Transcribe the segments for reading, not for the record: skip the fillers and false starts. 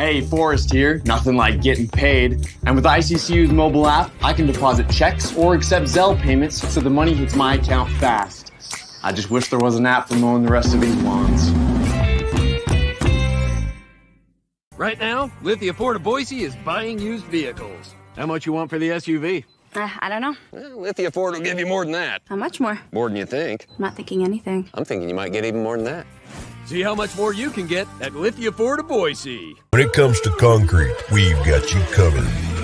Hey, Forrest here. Nothing like getting paid. And with ICCU's mobile app, I can deposit checks or accept Zelle payments so the money hits my account fast. I just wish there was an app for mowing the rest of these lawns. Right now, Lithia Ford of Boise is buying used vehicles. How much you want for the SUV? I don't know. Well, Lithia Ford will give you more than that. How much more? More than you think. I'm not thinking anything. I'm thinking you might get even more than that. See how much more you can get at Lithia Ford of Boise. When it comes to concrete, we've got you covered.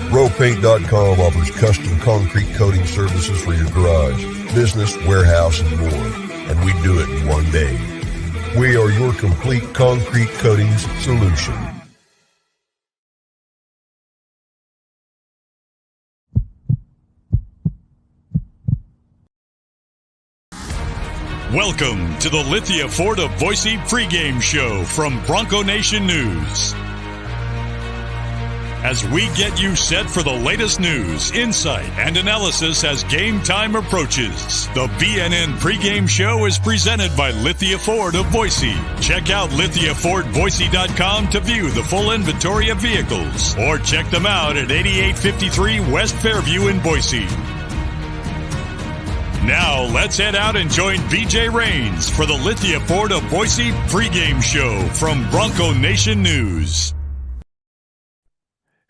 RowPaint.com offers custom concrete coating services for your garage, business, warehouse, and more. And we do it in one day. We are your complete concrete coatings solution. Welcome to the Lithia Ford of Boise pregame show from Bronco Nation News. As we get you set for the latest news, insight, and analysis as game time approaches, the BNN pregame show is presented by Lithia Ford of Boise. Check out LithiaFordBoise.com to view the full inventory of vehicles, or check them out at 8853 West Fairview in Boise. Now, let's head out and join BJ Rains for the Lithia Ford of Boise pregame show from Bronco Nation News.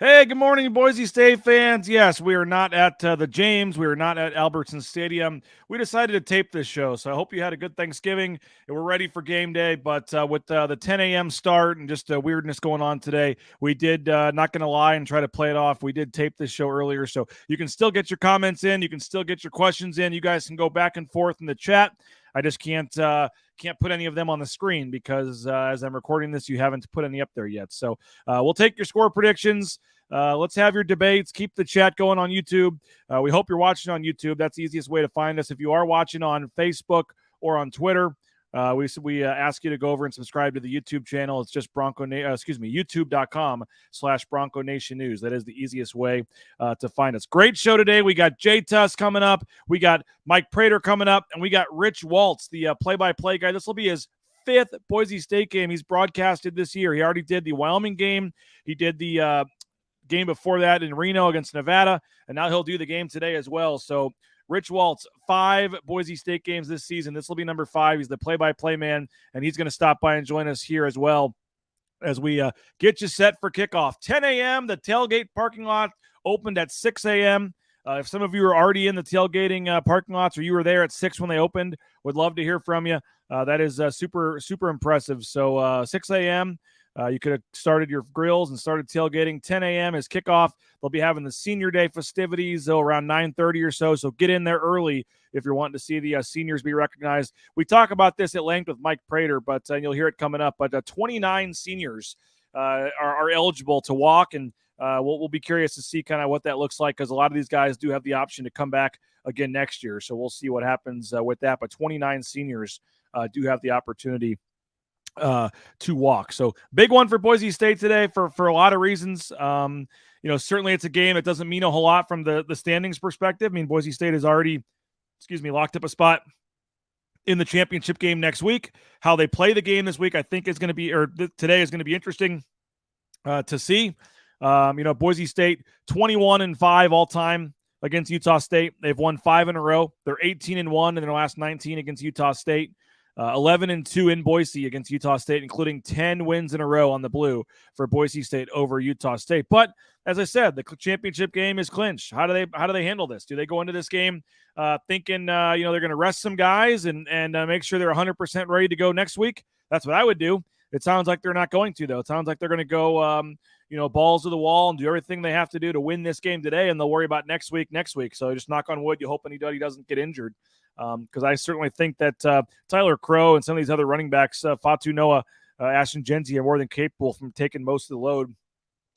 Hey, good morning, Boise State fans. Yes, we are not at the James. We are not at Albertson Stadium. We decided to tape this show, so I hope you had a good Thanksgiving and we're ready for game day. But with the 10 a.m. start and just weirdness going on today, we did, not going to lie and try to play it off, we did tape this show earlier, so you can still get your comments in. You can still get your questions in. You guys can go back and forth in the chat. I just can't put any of them on the screen because as I'm recording this, you haven't put any up there yet. So we'll take your score predictions. Let's have your debates. Keep the chat going on YouTube. We hope you're watching on YouTube. That's the easiest way to find us. If you are watching on Facebook or on Twitter, we ask you to go over and subscribe to the YouTube channel. It's just YouTube.com/Bronco Nation News. That is the easiest way to find us. Great show today. We got Jay Tust coming up. We got Mike Prater coming up, and we got Rich Waltz, the play-by-play guy. This will be his 5th Boise State game he's broadcasted this year. He already did the Wyoming game. He did the game before that in Reno against Nevada, and now he'll do the game today as well. So Rich Waltz, 5 Boise State games this season. This will be number 5. He's the play-by-play man, and he's going to stop by and join us here as well as we get you set for kickoff. 10 a.m., the tailgate parking lot opened at 6 a.m. If some of you are already in the tailgating parking lots or you were there at 6 when they opened, would love to hear from you. That is super, super impressive. So 6 a.m., you could have started your grills and started tailgating. 10 a.m. is kickoff. They'll be having the senior day festivities around 9:30 or so. So get in there early if you're wanting to see the seniors be recognized. We talk about this at length with Mike Prater, but you'll hear it coming up. But 29 seniors are eligible to walk, and we'll be curious to see kind of what that looks like because a lot of these guys do have the option to come back again next year. So we'll see what happens with that. But 29 seniors do have the opportunity to walk. So big one for Boise State today for a lot of reasons. Certainly it's a game that doesn't mean a whole lot from the standings perspective. I mean, Boise State has already, locked up a spot in the championship game next week. How they play the game this week, I think is going to be, today is going to be interesting to see. Boise State 21-5 all time against Utah State. They've won 5 in a row. They're 18-1 in their last 19 against Utah State. 11-2 in Boise against Utah State, including 10 wins in a row on the blue for Boise State over Utah State. But as I said, the championship game is clinched. How do they handle this? Do they go into this game thinking they're going to rest some guys and make sure they're 100% ready to go next week? That's what I would do. It sounds like they're not going to, though. It sounds like they're going to go balls to the wall and do everything they have to do to win this game today, and they'll worry about next week. So just knock on wood. You hope anybody doesn't get injured. Because I certainly think that Tyler Crow and some of these other running backs, Fatu Noah, Ashton Genzi, are more than capable from taking most of the load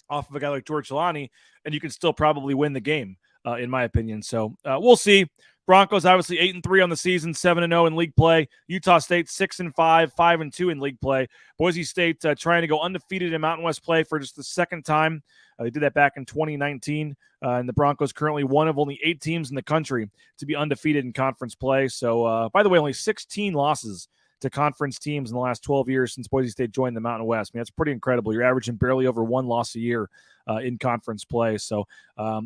off of a guy like George Chilani, and you can still probably win the game, in my opinion. So we'll see. Broncos obviously 8-3 on the season, 7-0 in league play. Utah State 6-5, 5-2 in league play. Boise State trying to go undefeated in Mountain West play for just the second time. They did that back in 2019, and the Broncos currently one of only 8 teams in the country to be undefeated in conference play. So, by the way, only 16 losses to conference teams in the last 12 years since Boise State joined the Mountain West. I mean, that's pretty incredible. You're averaging barely over 1 loss a year in conference play. So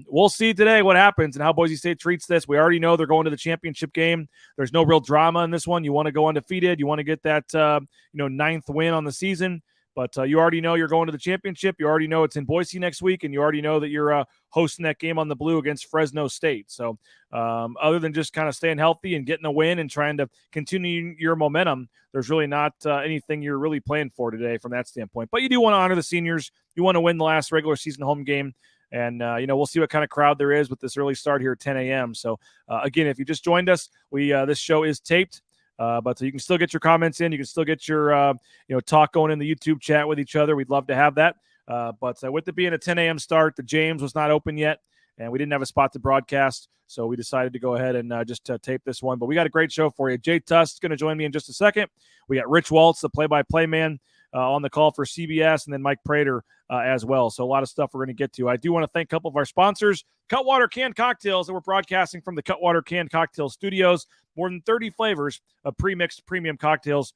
we'll see today what happens and how Boise State treats this. We already know they're going to the championship game. There's no real drama in this one. You want to go undefeated. You want to get that 9th win on the season. But you already know you're going to the championship. You already know it's in Boise next week, and you already know that you're hosting that game on the Blue against Fresno State. So other than just kind of staying healthy and getting a win and trying to continue your momentum, there's really not anything you're really playing for today from that standpoint. But you do want to honor the seniors. You want to win the last regular season home game. And, we'll see what kind of crowd there is with this early start here at 10 a.m. So, again, if you just joined us, this show is taped. But you can still get your comments in. You can still get your, talk going in the YouTube chat with each other. We'd love to have that. But with it being a 10 a.m. start, the James was not open yet, and we didn't have a spot to broadcast. So we decided to go ahead and just tape this one. But we got a great show for you. Jay Tust is going to join me in just a second. We got Rich Waltz, the play-by-play man, on the call for CBS, and then Mike Prater as well. So a lot of stuff we're going to get to. I do want to thank a couple of our sponsors, Cutwater Canned Cocktails, that we're broadcasting from the Cutwater Canned Cocktail Studios. More than 30 flavors of pre-mixed premium cocktails.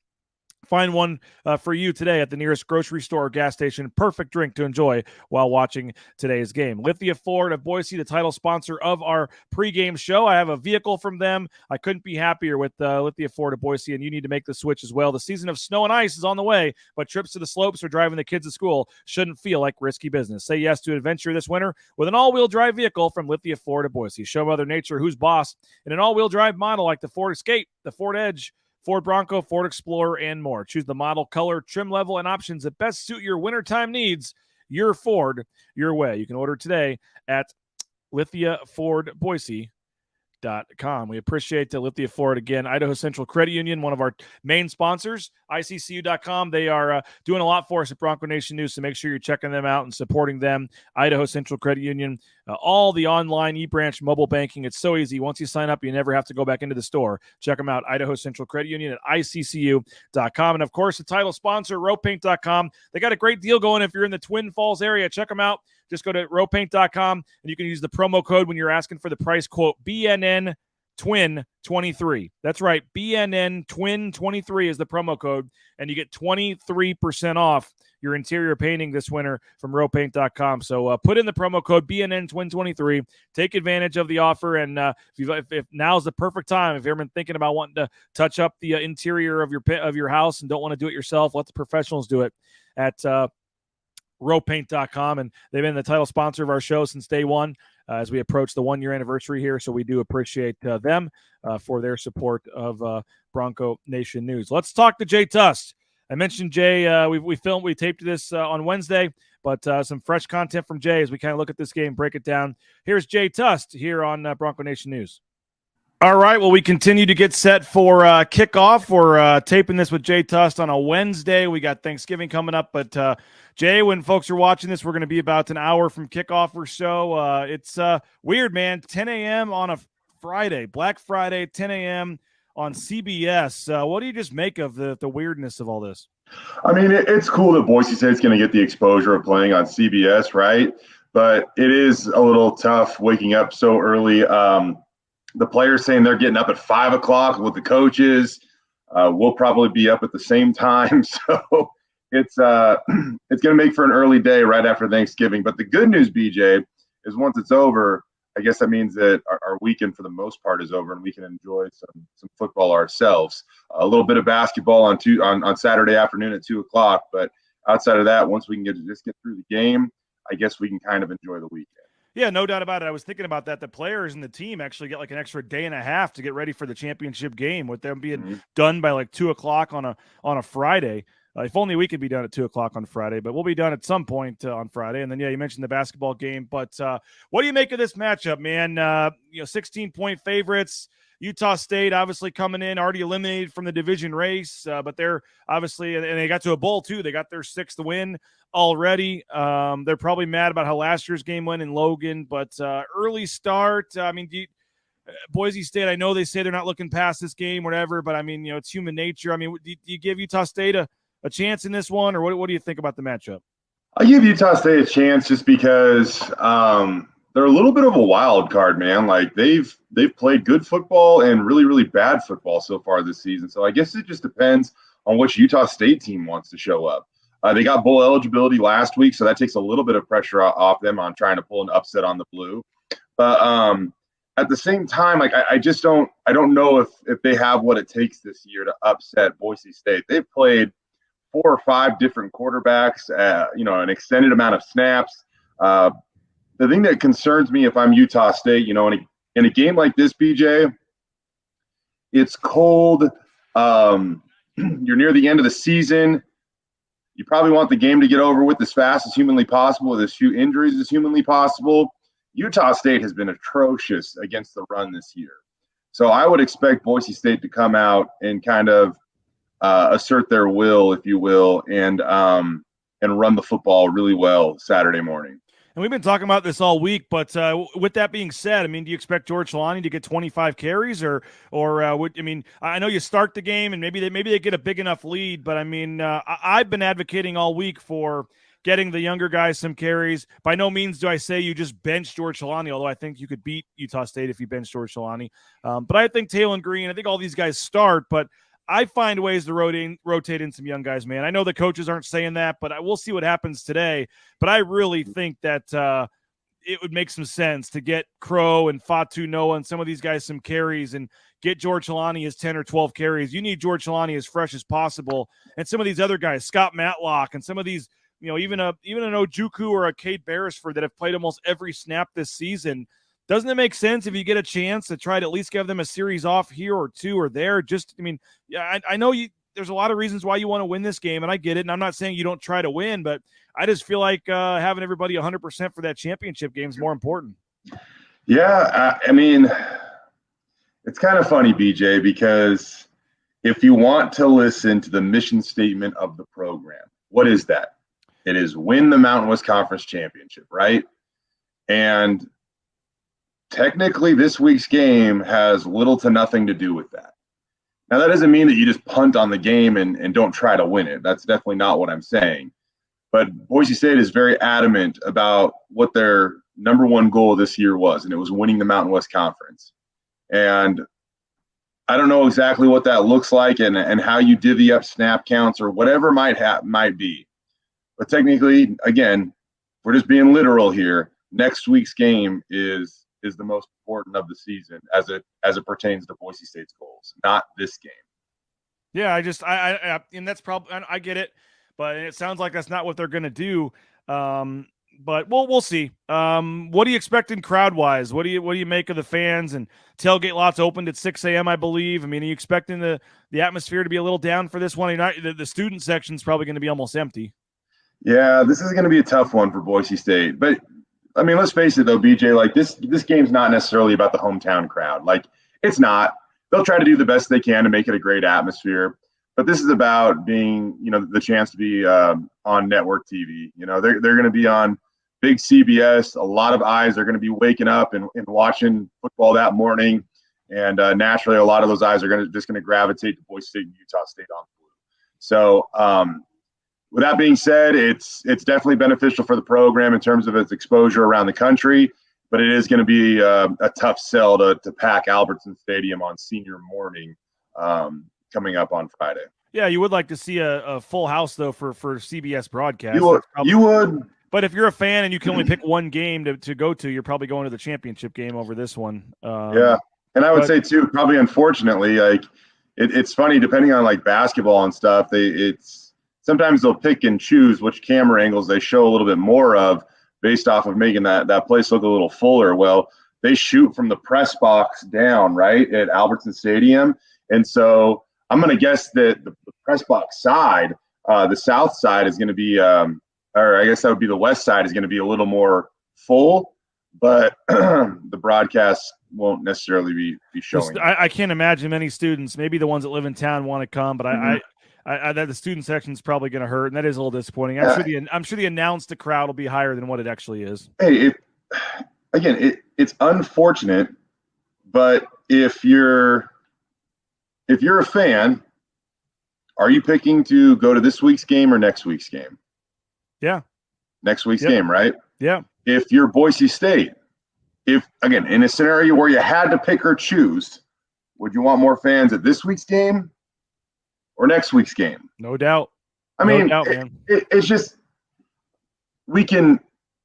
Find one for you today at the nearest grocery store or gas station. Perfect drink to enjoy while watching today's game. Lithia Ford of Boise, the title sponsor of our pregame show. I have a vehicle from them. I couldn't be happier with Lithia Ford of Boise, and you need to make the switch as well. The season of snow and ice is on the way, but trips to the slopes or driving the kids to school shouldn't feel like risky business. Say yes to adventure this winter with an all-wheel drive vehicle from Lithia Ford of Boise. Show Mother Nature who's boss in an all-wheel drive model like the Ford Escape, the Ford Edge, Ford Bronco, Ford Explorer, and more. Choose the model, color, trim level, and options that best suit your wintertime needs. Your Ford, your way. You can order today at LithiaFordBoise.com. We appreciate Lithia Ford again. Idaho Central Credit Union, one of our main sponsors, ICCU.com. They are doing a lot for us at Bronco Nation News, so make sure you're checking them out and supporting them. Idaho Central Credit Union, all the online eBranch mobile banking. It's so easy. Once you sign up, you never have to go back into the store. Check them out, Idaho Central Credit Union at ICCU.com. And, of course, the title sponsor, RowPaint.com. They got a great deal going if you're in the Twin Falls area. Check them out. Just go to rowpaint.com, and you can use the promo code when you're asking for the price quote, BNN Twin 23. That's right. BNN Twin 23 is the promo code, and you get 23% off your interior painting this winter from rowpaint.com. So put in the promo code BNN Twin 23. Take advantage of the offer, and if now's the perfect time, if you've ever been thinking about wanting to touch up the interior of your house and don't want to do it yourself, let the professionals do it at rowpaint.com, and they've been the title sponsor of our show since day one as we approach the 1-year anniversary here. So we do appreciate them for their support of Bronco Nation News. Let's talk to Jay Tust. I mentioned Jay. We taped this on Wednesday, but some fresh content from Jay as we kind of look at this game, break it down. Here's Jay Tust here on Bronco Nation News. All right, well, we continue to get set for kickoff. We're taping this with Jay Tust on a Wednesday. We got Thanksgiving coming up, but Jay, when folks are watching this, we're going to be about an hour from kickoff or so. It's weird, man. 10 a.m. on a Friday, Black Friday, 10 a.m. on CBS. What do you just make of the weirdness of all this? I mean, it's cool that Boise State's going to get the exposure of playing on CBS, right? But it is a little tough waking up so early. The players saying they're getting up at 5 o'clock with the coaches. We'll probably be up at the same time. So it's going to make for an early day right after Thanksgiving. But the good news, BJ, is once it's over, I guess that means that our weekend for the most part is over and we can enjoy some football ourselves. A little bit of basketball on Saturday afternoon at 2 o'clock. But outside of that, once we can get through the game, I guess we can kind of enjoy the weekend. Yeah, no doubt about it. I was thinking about that. The players and the team actually get like an extra day and a half to get ready for the championship game, with them being done by like 2 o'clock on a Friday. If only we could be done at 2 o'clock on Friday, but we'll be done at some point on Friday. And then, yeah, you mentioned the basketball game, but what do you make of this matchup, man? 16-point favorites. Utah State obviously coming in, already eliminated from the division race, but they're obviously, and they got to a bowl too. They got their 6th win already. They're probably mad about how last year's game went in Logan, but early start. I mean, Boise State, I know they say they're not looking past this game, whatever, but I mean, it's human nature. I mean, do you give Utah State a chance in this one, or what do you think about the matchup? I give Utah State a chance just because they're a little bit of a wild card, man. Like they've played good football and really, really bad football so far this season. So I guess it just depends on which Utah State team wants to show up. They got bowl eligibility last week, so that takes a little bit of pressure off them on trying to pull an upset on the Blue. But at the same time, like I don't know if they have what it takes this year to upset Boise State. They've played 4 or 5 different quarterbacks, an extended amount of snaps. The thing that concerns me if I'm Utah State, in a game like this, BJ, it's cold. You're near the end of the season. You probably want the game to get over with as fast as humanly possible, with as few injuries as humanly possible. Utah State has been atrocious against the run this year. So I would expect Boise State to come out and kind of assert their will, if you will, and run the football really well Saturday morning. And we've been talking about this all week, but with that being said, I mean, do you expect George Solani to get 25 carries, or I know you start the game and maybe they get a big enough lead, but I mean, I've been advocating all week for getting the younger guys some carries. By no means do I say you just bench George Solani, although I think you could beat Utah State if you bench George Solani. But I think Talon Green, I think all these guys start, but I find ways to rotate in some young guys, man. I know the coaches aren't saying that, but we'll see what happens today. But I really think that it would make some sense to get Crow and Fatu Noah and some of these guys some carries and get George Solani his 10 or 12 carries. You need George Solani as fresh as possible. And some of these other guys, Scott Matlock, and some of these, even an Ojuku or a Cade Beresford that have played almost every snap this season. Doesn't it make sense if you get a chance to try to at least give them a series off here or two or there? I know there's a lot of reasons why you want to win this game, and I get it, and I'm not saying you don't try to win, but I just feel like having everybody 100% for that championship game is more important. Yeah, I mean, it's kind of funny, BJ, because if you want to listen to the mission statement of the program, what is that? It is win the Mountain West Conference Championship, right? And technically, this week's game has little to nothing to do with that. Now, that doesn't mean that you just punt on the game and don't try to win it. That's definitely not what I'm saying. But Boise State is very adamant about what their number one goal this year was, and it was winning the Mountain West Conference. And I don't know exactly what that looks like and how you divvy up snap counts or whatever might be. But technically, again, we're just being literal here. Next week's game is the most important of the season as it pertains to Boise State's goals, not this game. Yeah, and that's probably, I get it, but it sounds like that's not what they're going to do. But we'll see. What do you expect in crowd wise? What do you make of the fans? And tailgate lots opened at 6 a.m. I believe. I mean, are you expecting the atmosphere to be a little down for this one? The student section is probably going to be almost empty. Yeah, this is going to be a tough one for Boise State, but I mean, let's face it, though, BJ, like this game's not necessarily about the hometown crowd. Like, it's not. They'll try to do the best they can to make it a great atmosphere. But this is about being, the chance to be on network TV. They're going to be on big CBS. A lot of eyes are going to be waking up and watching football that morning. And naturally, a lot of those eyes are just going to gravitate to Boise State and Utah State on Blue. So, with that being said, it's definitely beneficial for the program in terms of its exposure around the country, but it is going to be a tough sell to pack Albertson Stadium on senior morning coming up on Friday. Yeah, you would like to see a full house, though, for CBS broadcast. You would. But if you're a fan and you can only pick one game to go to, you're probably going to the championship game over this one. Yeah, and I would say, too, probably unfortunately, like it's funny, depending on, like, basketball and stuff, sometimes they'll pick and choose which camera angles they show a little bit more of based off of making that place look a little fuller. Well, they shoot from the press box down, right, at Albertson Stadium. And so I'm going to guess that the press box side, the south side is going to be, or I guess that would be the west side, is going to be a little more full, but the broadcast won't necessarily be showing. I can't imagine many students, maybe the ones that live in town want to come, but the student section is probably going to hurt, and that is a little disappointing. I'm sure the announced crowd will be higher than what it actually is. Hey, it's unfortunate, but if you're a fan, are you picking to go to this week's game or next week's game? Yeah, next week's game, right? Yeah. If you're Boise State, if, again, in a scenario where you had to pick or choose, would you want more fans at this week's game or next week's game? No doubt. I No mean, doubt, man. it's just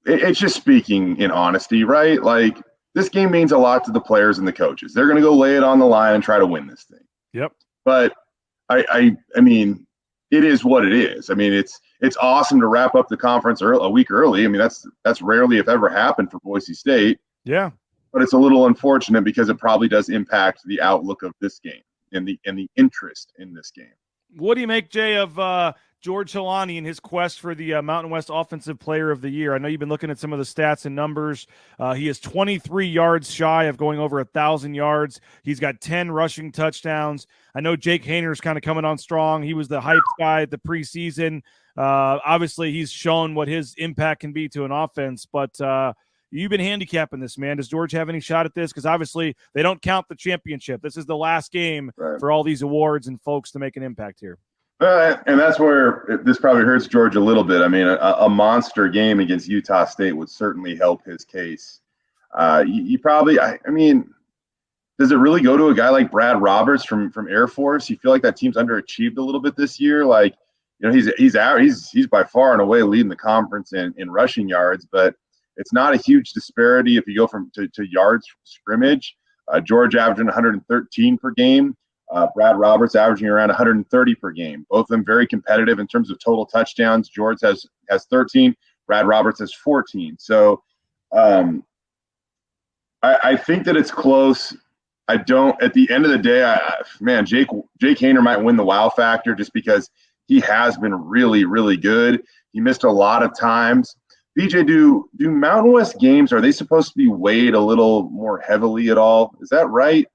it's just speaking in honesty, right? Like, this game means a lot to the players and the coaches. They're going to go lay it on the line and try to win this thing. Yep. But I mean, it is what it is. I mean, it's awesome to wrap up the conference a week early. I mean, that's rarely, if ever, happened for Boise State. Yeah. But it's a little unfortunate because it probably does impact the outlook of this game and the interest in this game. What do you make, Jay, of George Helani and his quest for the Mountain West Offensive Player of the Year? I know you've been looking at some of the stats and numbers. He is 23 yards shy of going over 1,000 yards. He's got 10 rushing touchdowns. I know Jake Hayner's kind of coming on strong. He was the hype guy at the preseason. Obviously, he's shown what his impact can be to an offense, but you've been handicapping this, man. Does George have any shot at this? Because obviously they don't count the championship. This is the last game for all these awards and folks to make an impact here. And that's where this probably hurts George a little bit. I mean, a monster game against Utah State would certainly help his case. You probably, I mean, does it really go to a guy like Brad Roberts from Air Force? You feel like that team's underachieved a little bit this year. Like, you know, he's by far and away leading the conference in rushing yards, but it's not a huge disparity if you go to yards from scrimmage. George averaging 113 per game. Brad Roberts averaging around 130 per game. Both of them very competitive in terms of total touchdowns. George has 13. Brad Roberts has 14. So I think that it's close. I don't. At the end of the day, Jake Hayner might win the wow factor just because he has been really, really good. He missed a lot of times. BJ, do Mountain West games, are they supposed to be weighed a little more heavily at all? Is that right?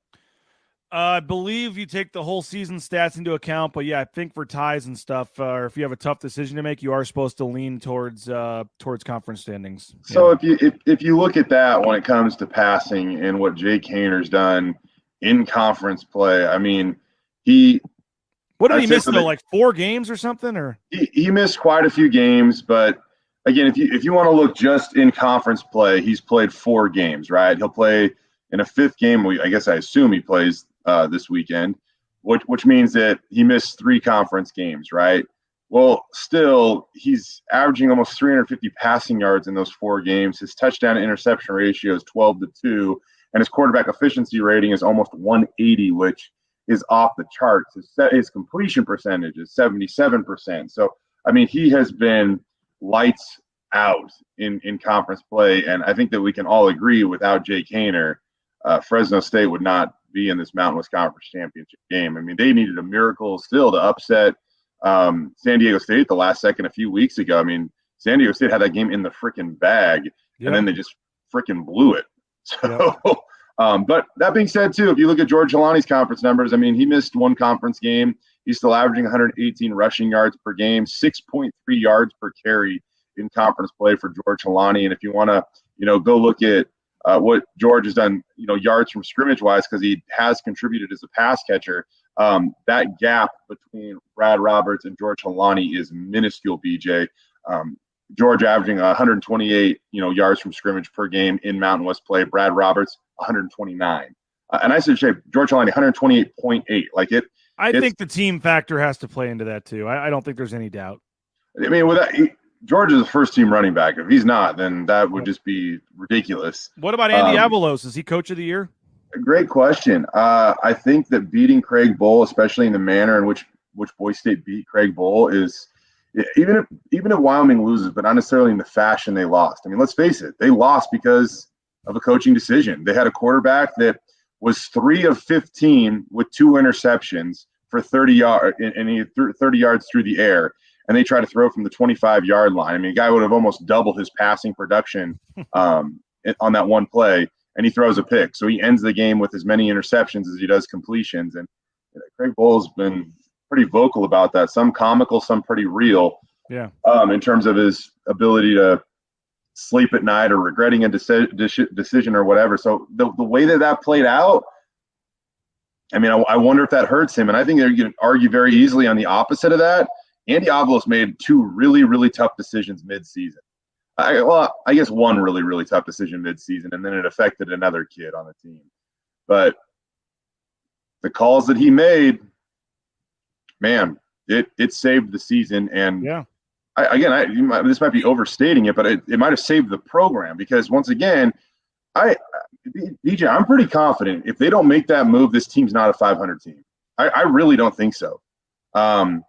I believe you take the whole season stats into account, but yeah, I think for ties and stuff, or if you have a tough decision to make, you are supposed to lean towards conference standings. So if you look at that when it comes to passing and what Jake Hayner's done in conference play, I mean, what did he miss though? Like 4 games or something, or he missed quite a few games, but. Again, if you want to look just in conference play, he's played 4 games, right? He'll play in a 5th game. I assume he plays this weekend, which means that he missed 3 conference games, right? Well, still, he's averaging almost 350 passing yards in those 4 games. His touchdown to interception ratio is 12-2, and his quarterback efficiency rating is almost 180, which is off the charts. His completion percentage is 77%. So, I mean, he has been lights out in conference play, and I think that we can all agree without Jake Hayner, Fresno State would not be in this Mountain West Conference Championship game. I mean, they needed a miracle still to upset San Diego State at the last second a few weeks ago. I mean, San Diego State had that game in the freaking bag, and then they just freaking blew it. So, but that being said, too, if you look at George Helani's conference numbers, I mean, he missed 1 conference game. He's still averaging 118 rushing yards per game, 6.3 yards per carry in conference play for George Helani. And if you want to, go look at what George has done, yards from scrimmage wise, because he has contributed as a pass catcher, that gap between Brad Roberts and George Helani is minuscule, BJ. George averaging 128, yards from scrimmage per game in Mountain West play. Brad Roberts, 129. And I should say George Helani, 128.8. Like it. I think the team factor has to play into that too. I don't think there's any doubt. I mean, George is a first-team running back. If he's not, then that would just be ridiculous. What about Andy Avalos? Is he coach of the year? Great question. I think that beating Craig Bowl, especially in the manner in which Boise State beat Craig Bowl, is even if Wyoming loses, but not necessarily in the fashion they lost. I mean, let's face it, they lost because of a coaching decision. They had a quarterback that was 3 of 15 with 2 interceptions for 30 yards, and he threw 30 yards through the air. And they try to throw from the 25-yard line. I mean, a guy would have almost doubled his passing production on that one play, and he throws a pick. So he ends the game with as many interceptions as he does completions. And Craig Bohl's been pretty vocal about that. Some comical, some pretty real. Yeah. In terms of his ability to sleep at night or regretting a decision or whatever. So the way that played out, I mean, I wonder if that hurts him. And I think they're going to argue very easily on the opposite of that. Andy Avalos made 2 really, really tough decisions mid-season. I guess one really, really tough decision midseason, and then it affected another kid on the team. But the calls that he made, man, it saved the season. And yeah, this might be overstating it, but it might have saved the program because once again, DJ, I'm pretty confident if they don't make that move, this team's not a 500 team. I really don't think so. And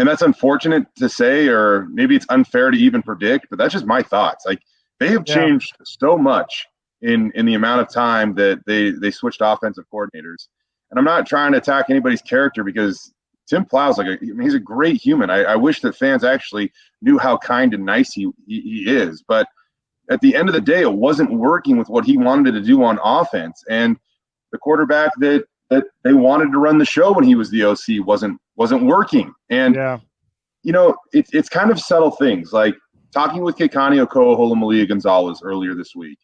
that's unfortunate to say, or maybe it's unfair to even predict, but that's just my thoughts. Like they have changed so much in the amount of time that they switched offensive coordinators. And I'm not trying to attack anybody's character because Tim Plow's he's a great human. I wish that fans actually knew how kind and nice he is. But at the end of the day, it wasn't working with what he wanted to do on offense. And the quarterback that they wanted to run the show when he was the OC wasn't working. And, it's kind of subtle things. Like talking with Kekani Okoa Gonzalez earlier this week.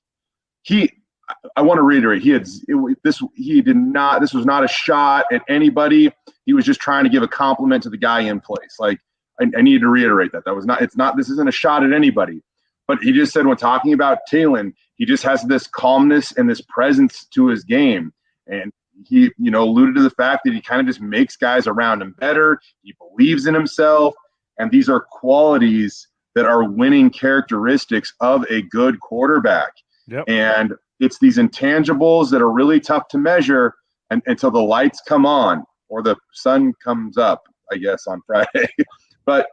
I want to reiterate, this was not a shot at anybody. He was just trying to give a compliment to the guy in place. Like I needed to reiterate this isn't a shot at anybody. But he just said when talking about Talon, he just has this calmness and this presence to his game. And he, alluded to the fact that he kind of just makes guys around him better. He believes in himself. And these are qualities that are winning characteristics of a good quarterback. Yep. And it's these intangibles that are really tough to measure until the lights come on or the sun comes up, I guess, on Friday. But,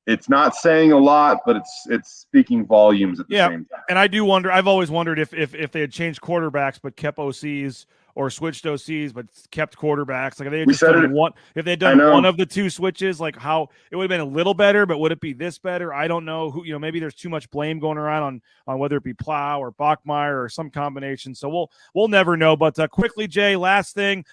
it's not saying a lot, but it's speaking volumes at the same time. And I do wonder. I've always wondered if they had changed quarterbacks but kept OCs, or switched OCs but kept quarterbacks. Like if they had done one of the two switches, like how it would have been a little better. But would it be this better? I don't know. Maybe there's too much blame going around on whether it be Plow or Bachmeier or some combination. So we'll never know. But quickly, Jay, last thing,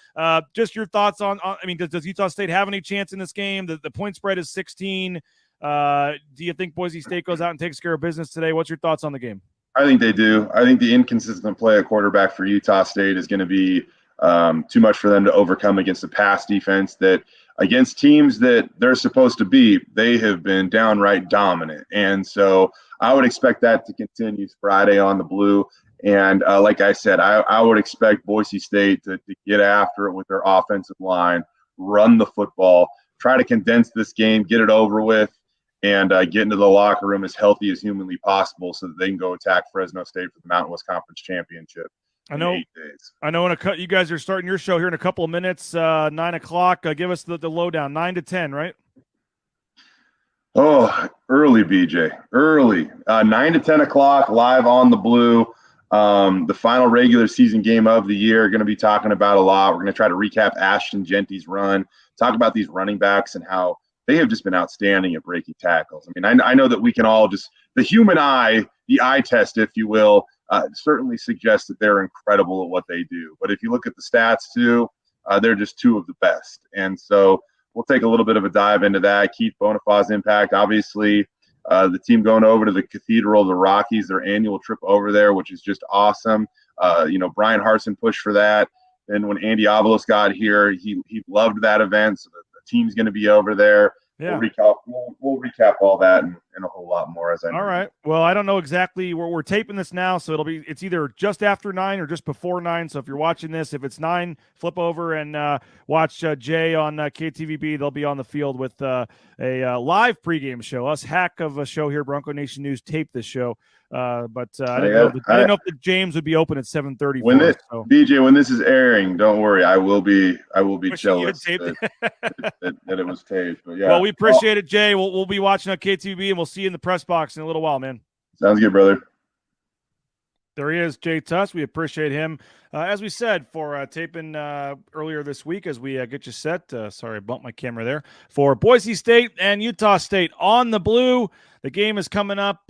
just your thoughts on. I mean, does Utah State have any chance in this game? The point spread is 16. Do you think Boise State goes out and takes care of business today? What's your thoughts on the game? I think they do. I think the inconsistent play at quarterback for Utah State is going to be too much for them to overcome against the pass defense that against teams that they're supposed to beat, they have been downright dominant. And so I would expect that to continue Friday on the Blue. And like I said, I would expect Boise State to get after it with their offensive line, run the football, try to condense this game, get it over with, and get into the locker room as healthy as humanly possible so that they can go attack Fresno State for the Mountain West Conference Championship. I know. You guys are starting your show here in a couple of minutes, 9 o'clock. Give us the lowdown, 9 to 10, right? Oh, early, BJ. Early. 9 to 10 o'clock, live on the Blue. The final regular season game of the year. Going to be talking about a lot. We're going to try to recap Ashton Genty's run, talk about these running backs and how they have just been outstanding at breaking tackles. I mean, I know that we can all just – the human eye, the eye test, if you will, certainly suggests that they're incredible at what they do. But if you look at the stats too, they're just two of the best. And so we'll take a little bit of a dive into that. Keith Bonifaz's impact, obviously, the team going over to the Cathedral of the Rockies, their annual trip over there, which is just awesome. Brian Harsin pushed for that. And when Andy Avalos got here, he loved that event. So the team's going to be over there. Yeah. We'll recap all that and a whole lot more as I. All right. Well, I don't know exactly where we're taping this now, so it's either just after 9 or just before 9. So if you're watching this, if it's 9, flip over and watch Jay on KTVB. They'll be on the field with a live pregame show. Us hack of a show here, Bronco Nation News, taped this show. But I didn't know if the James would be open at 7:30. BJ, when this is airing, don't worry, I will be jealous that it was taped. But yeah, well, we appreciate it, Jay. We'll be watching on KTV, and we'll see you in the press box in a little while, man. Sounds good, brother. There he is, Jay Tust. We appreciate him. As we said, for taping earlier this week, as we get you set. Sorry, I bumped my camera there. For Boise State and Utah State on the Blue. The game is coming up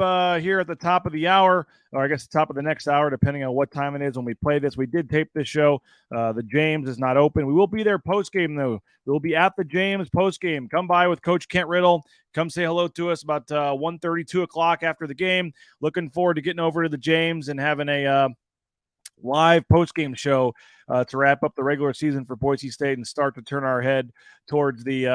here at the top of the hour, or I guess the top of the next hour, depending on what time it is when we play this. We did tape this show. The James is not open. We will be there post-game, though. We'll be at the James post-game. Come by with Coach Kent Riddle. Come say hello to us about 1:30, 2 o'clock after the game. Looking forward to getting over to the James and having a live post-game show to wrap up the regular season for Boise State and start to turn our head towards the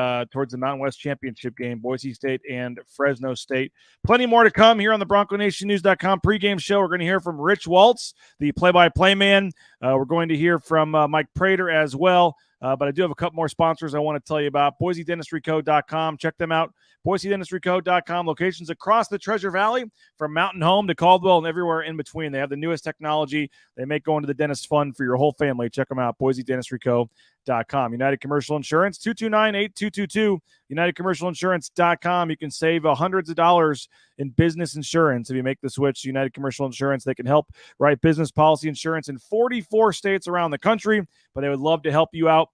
Mountain West Championship game, Boise State and Fresno State. Plenty more to come here on the BroncoNationNews.com pregame show. We're going to hear from Rich Waltz, the play-by-play man. We're going to hear from Mike Prater as well. But I do have a couple more sponsors I want to tell you about. BoiseDentistryCo.com. Check them out. BoiseDentistryCo.com. Locations across the Treasure Valley, from Mountain Home to Caldwell and everywhere in between. They have the newest technology. They make going to the dentist fun for your whole family. Check them out. BoiseDentistryCo.com. United Commercial Insurance, 229-8222. UnitedCommercialInsurance.com. You can save hundreds of dollars in business insurance if you make the switch to United Commercial Insurance. They can help write business policy insurance in 44 states around the country, but they would love to help you out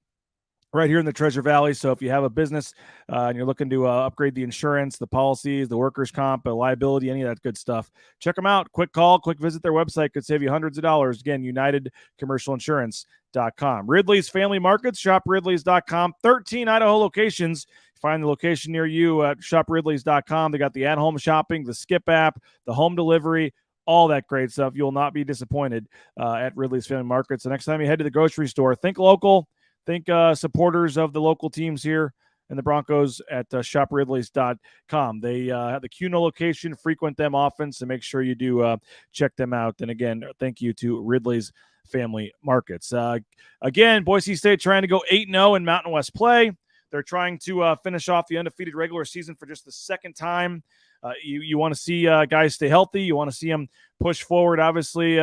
right here in the Treasure Valley. So if you have a business and you're looking to upgrade the insurance, the policies, the workers' comp, liability, any of that good stuff, check them out. Quick call, quick visit their website. Could save you hundreds of dollars. Again, UnitedCommercialInsurance.com. Ridley's Family Markets, shopridleys.com. 13 Idaho locations. Find the location near you at shopridleys.com. They got the at-home shopping, the Skip app, the home delivery, all that great stuff. You'll not be disappointed at Ridley's Family Markets. The next time you head to the grocery store, think local. Think supporters of the local teams here and the Broncos at shopridleys.com. They have the Cuno location, frequent them often, so make sure you do check them out. And again, thank you to Ridley's Family Markets. Again, Boise State trying to go 8-0 in Mountain West play. They're trying to finish off the undefeated regular season for just the second time. You want to see guys stay healthy. You want to see them push forward. Obviously,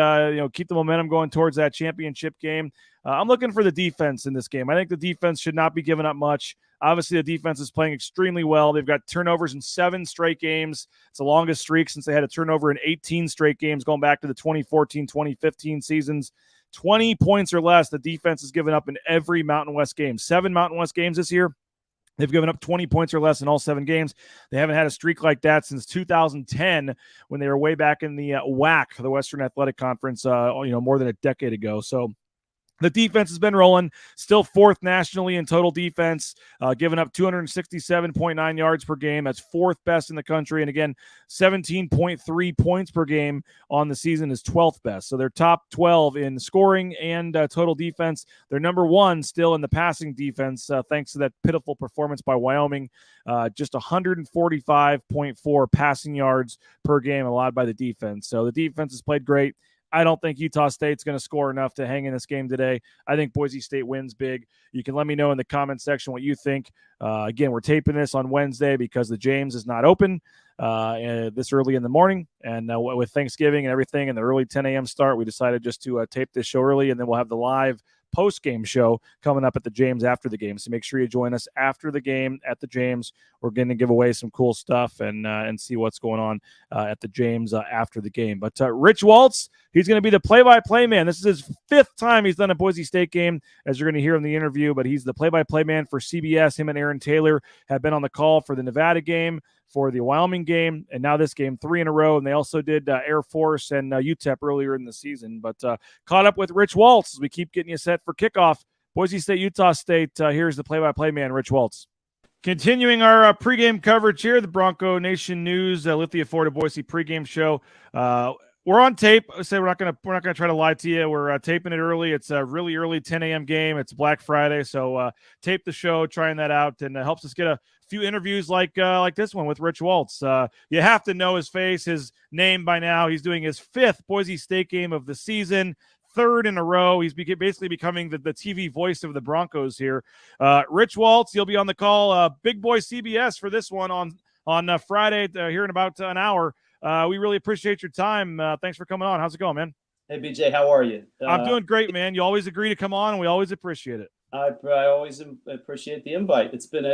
keep the momentum going towards that championship game. I'm looking for the defense in this game. I think the defense should not be giving up much. Obviously, the defense is playing extremely well. They've got turnovers in 7 straight games. It's the longest streak since they had a turnover in 18 straight games going back to the 2014-2015 seasons. 20 points or less the defense has given up in every Mountain West game. 7 Mountain West games this year. They've given up 20 points or less in all 7 games. They haven't had a streak like that since 2010 when they were way back in the WAC, the Western Athletic Conference, more than a decade ago. So the defense has been rolling, still 4th nationally in total defense, giving up 267.9 yards per game. That's 4th best in the country. And again, 17.3 points per game on the season is 12th best. So they're top 12 in scoring and total defense. They're number 1 still in the passing defense, thanks to that pitiful performance by Wyoming. Just 145.4 passing yards per game allowed by the defense. So the defense has played great. I don't think Utah State's going to score enough to hang in this game today. I think Boise State wins big. You can let me know in the comment section what you think. Again, we're taping this on Wednesday because the James is not open this early in the morning. And with Thanksgiving and everything and the early 10 a.m. start, we decided just to tape this show early, and then we'll have the live post-game show coming up at the James after the game. So make sure you join us after the game at the James. We're going to give away some cool stuff and see what's going on at the James after the game. But Rich Waltz, he's going to be the play-by-play man. This is his 5th time he's done a Boise State game, as you're going to hear in the interview. But he's the play-by-play man for CBS. Him and Aaron Taylor have been on the call for the Nevada game, for the Wyoming game, and now this game 3 in a row. And they also did Air Force and UTEP earlier in the season. But caught up with Rich Waltz as we keep getting you set for kickoff. Boise State, Utah State. Here's the play-by-play man, Rich Waltz. Continuing our pregame coverage here, the Bronco Nation News, Lithia Ford Boise pregame show. We're on tape. I say we're not gonna try to lie to you. We're taping it early. It's a really early 10 a.m. game. It's Black Friday, so tape the show, trying that out, and it helps us get a few interviews like this one with Rich Waltz. You have to know his face, his name by now. He's doing his 5th Boise State game of the season, 3rd in a row. He's basically becoming the TV voice of the Broncos here. Rich Waltz, you'll be on the call. Big Boy CBS for this one on Friday here in about an hour. We really appreciate your time. Thanks for coming on. How's it going, man? Hey, BJ, how are you? I'm doing great, man. You always agree to come on, and we always appreciate it. I always appreciate the invite. It's been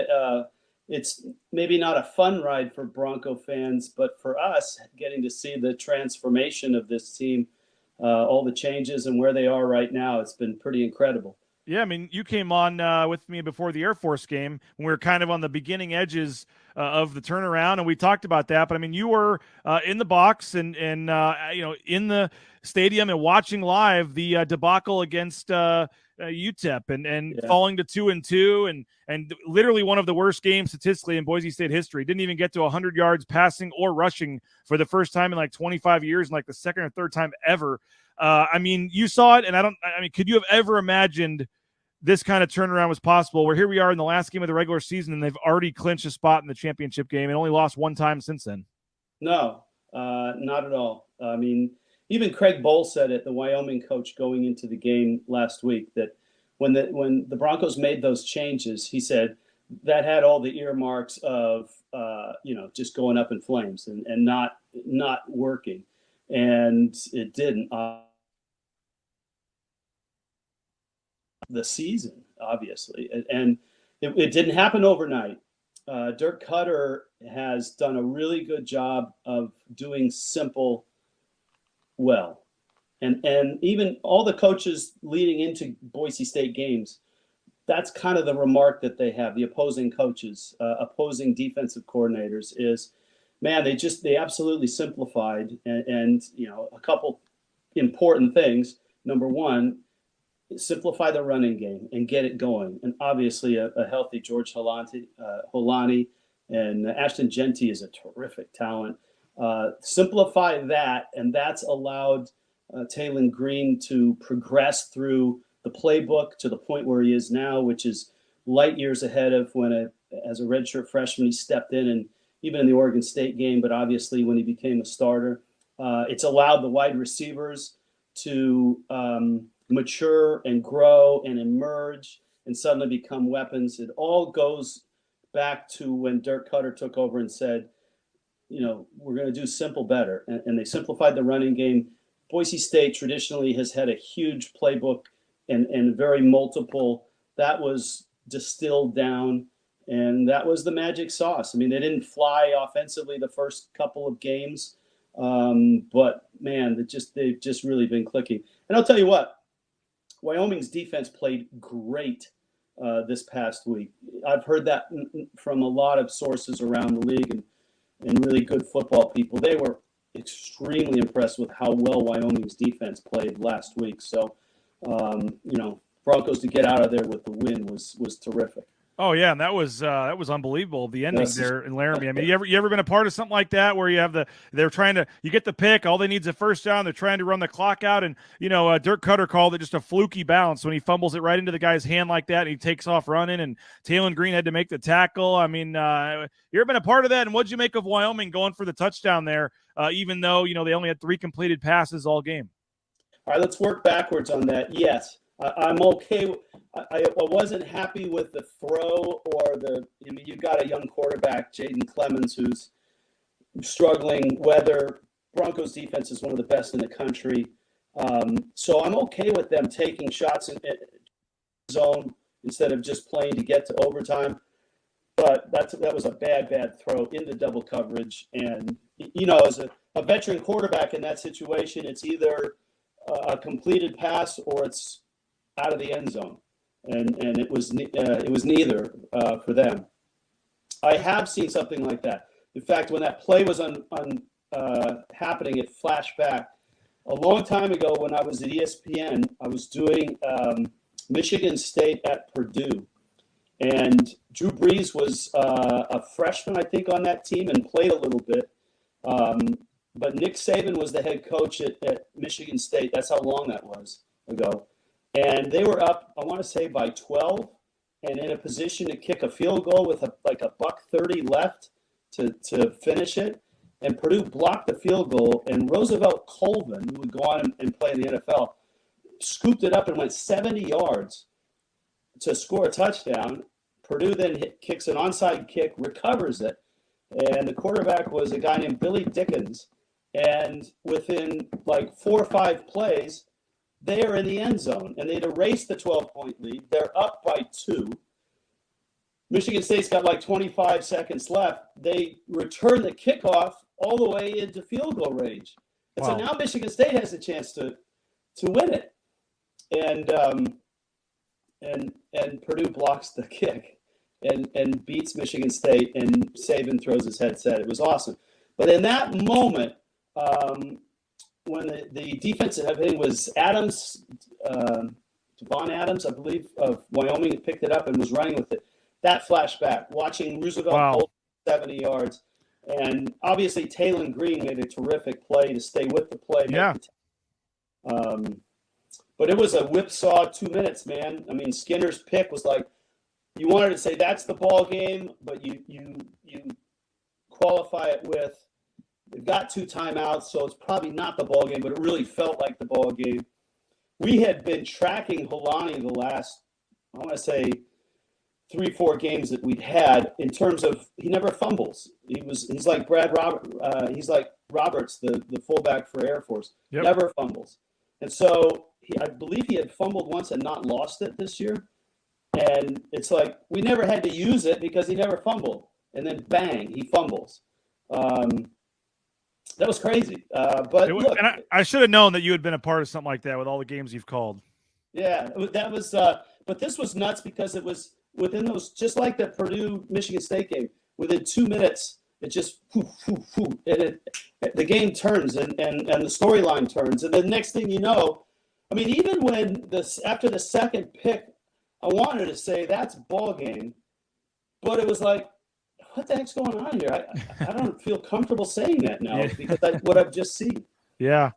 it's maybe not a fun ride for Bronco fans, but for us, getting to see the transformation of this team, all the changes and where they are right now, it's been pretty incredible. Yeah, I mean, you came on with me before the Air Force game when we were kind of on the beginning edges of the turnaround, and we talked about that. But I mean, you were in the box and in the stadium and watching live the debacle against UTEP and falling to 2-2 and literally one of the worst games statistically in Boise State history. Didn't even get to 100 yards passing or rushing for the first time in like 25 years, and like the second or third time ever. I mean, you saw it, and I mean, could you have ever imagined this kind of turnaround was possible? Where here we are in the last game of the regular season, and they've already clinched a spot in the championship game and only lost one time since then. No, not at all. I mean, even Craig Bowl said it, the Wyoming coach going into the game last week, that when the Broncos made those changes, he said that had all the earmarks of just going up in flames and not working, and it didn't. The season, obviously, and it didn't happen overnight. Dirk Cutter has done a really good job of doing simple well. And even all the coaches leading into Boise State games, that's kind of the remark that they have, the opposing coaches, opposing defensive coordinators, is, man, they absolutely simplified. And a couple important things. Number one, simplify the running game and get it going. And obviously a healthy George Holani and Ashton Genty is a terrific talent. Simplify that, and that's allowed Taylon Green to progress through the playbook to the point where he is now, which is light years ahead of when, as a redshirt freshman, he stepped in, and even in the Oregon State game, but obviously when he became a starter. It's allowed the wide receivers to mature and grow and emerge and suddenly become weapons. It all goes back to when Dirk Cutter took over and said, we're going to do simple better. And they simplified the running game. Boise State traditionally has had a huge playbook and very multiple. That was distilled down, and that was the magic sauce. I mean, they didn't fly offensively the first couple of games, but man, they've just really been clicking. And I'll tell you what, Wyoming's defense played great this past week. I've heard that from a lot of sources around the league and really good football people. They were extremely impressed with how well Wyoming's defense played last week. So, Broncos to get out of there with the win was terrific. Oh yeah, and that was unbelievable. The ending there in Laramie. I mean, you ever been a part of something like that where you have you get the pick, all they need is a first down, they're trying to run the clock out, and Dirk Cutter called it just a fluky bounce when he fumbles it right into the guy's hand like that, and he takes off running, and Taylon Green had to make the tackle. I mean, you ever been a part of that? And what'd you make of Wyoming going for the touchdown there, even though they only had 3 completed passes all game? All right, let's work backwards on that. Yes, I'm okay. I wasn't happy with the throw you've got a young quarterback, Jaden Clemens, who's struggling. Whether Broncos defense is one of the best in the country. So I'm okay with them taking shots in zone instead of just playing to get to overtime. But that was a bad throw into double coverage. And, as a veteran quarterback in that situation, it's either a completed pass or it's out of the end zone. And it was neither for them. I have seen something like that. In fact, when that play was happening, it flashed back. A long time ago when I was at ESPN, I was doing Michigan State at Purdue. And Drew Brees was a freshman, I think, on that team and played a little bit. But Nick Saban was the head coach at Michigan State. That's how long that was ago. And they were up, I want to say, by 12 and in a position to kick a field goal with a $1:30 left to finish it. And Purdue blocked the field goal, and Roosevelt Colvin, who would go on and play in the NFL, scooped it up and went 70 yards to score a touchdown. Purdue then kicks an onside kick, recovers it, and the quarterback was a guy named Billy Dickens. And within 4 or 5 plays, they are in the end zone, and they'd erased the 12-point lead. They're up by 2. Michigan State's got 25 seconds left. They return the kickoff all the way into field goal range. And So now Michigan State has a chance to win it. And Purdue blocks the kick and beats Michigan State, and Saban throws his headset. It was awesome. But in that moment, when the defensive everything was Adams, Devon Adams, I believe, of Wyoming, picked it up and was running with it. That flashback, watching Roosevelt hold 70 yards. And obviously Taylon Green made a terrific play to stay with the play. Yeah. But it was a whipsaw 2 minutes, man. I mean, Skinner's pick was like, you wanted to say that's the ball game, but you qualify it with, they've got 2 timeouts, so it's probably not the ball game, but it really felt like the ball game. We had been tracking Holani the last, I want to say, 3-4 games that we'd had in terms of he never fumbles. He's like he's like Roberts, the fullback for Air Force. Yep. Never fumbles. And so I believe he had fumbled once and not lost it this year. And it's like we never had to use it because he never fumbled. And then bang, he fumbles. That was crazy. But look, and I should have known that you had been a part of something like that with all the games you've called. Yeah, that was. But this was nuts because it was within those, just like the Purdue-Michigan State game. Within 2 minutes, it just and the game turns and the storyline turns, and the next thing you know, I mean, even when after the second pick, I wanted to say that's ball game, but it was like, what the heck's going on here? I don't feel comfortable saying that now because what I've just seen. Yeah.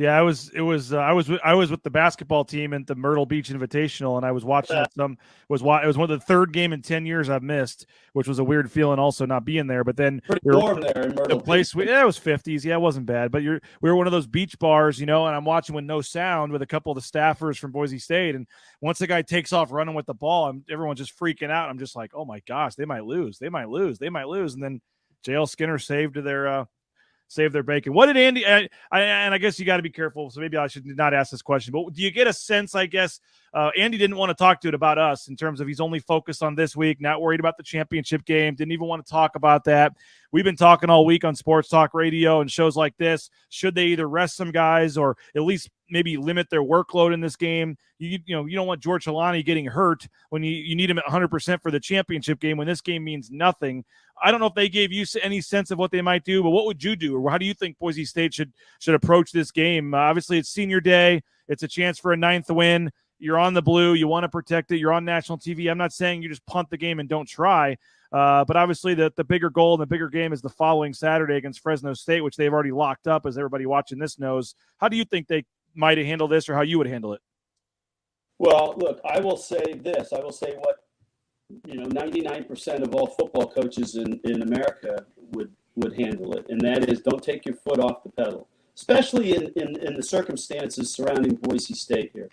I was with the basketball team at the Myrtle Beach Invitational, and I was watching it. It was one of the third game in 10 years I've missed, which was a weird feeling also not being there. But then pretty warm there in Myrtle Beach. It was 50s. Yeah, it wasn't bad. But we were one of those beach bars, and I'm watching with no sound with a couple of the staffers from Boise State. And once the guy takes off running with the ball, everyone's just freaking out. I'm just like, oh my gosh, they might lose. And then J.L. Skinner saved their bacon. What did Andy, and I guess you got to be careful, so maybe I should not ask this question, but do you get a sense, I guess, Andy didn't want to talk to it about us in terms of he's only focused on this week, not worried about the championship game, didn't even want to talk about that. We've been talking all week on Sports Talk Radio and shows like this. Should they either rest some guys or at least maybe limit their workload in this game? You don't want George Holani getting hurt when you need him at 100% for the championship game when this game means nothing. I don't know if they gave you any sense of what they might do, but what would you do? Or how do you think Boise State should approach this game? Obviously, it's senior day. It's a chance for a 9th win. You're on the blue. You want to protect it. You're on national TV. I'm not saying you just punt the game and don't try. But obviously, the bigger goal and the bigger game is the following Saturday against Fresno State, which they've already locked up, as everybody watching this knows. How do you think they might handle this, or how you would handle it? Well, look, I will say this. I will say what 99% of all football coaches in America would handle it, and that is don't take your foot off the pedal, especially in the circumstances surrounding Boise State here.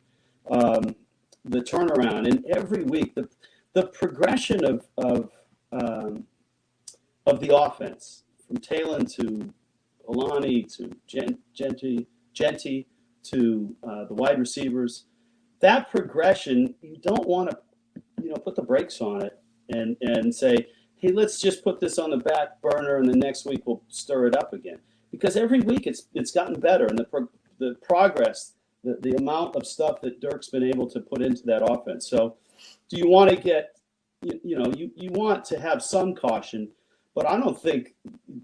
The turnaround, and every week the progression of the offense from Talon to Holani to Genty to the wide receivers, that progression, you don't want to put the brakes on it and say, hey, let's just put this on the back burner and the next week we'll stir it up again. Because every week it's gotten better, and the progress, the amount of stuff that Dirk's been able to put into that offense. So do you want to get, you want to have some caution, but I don't think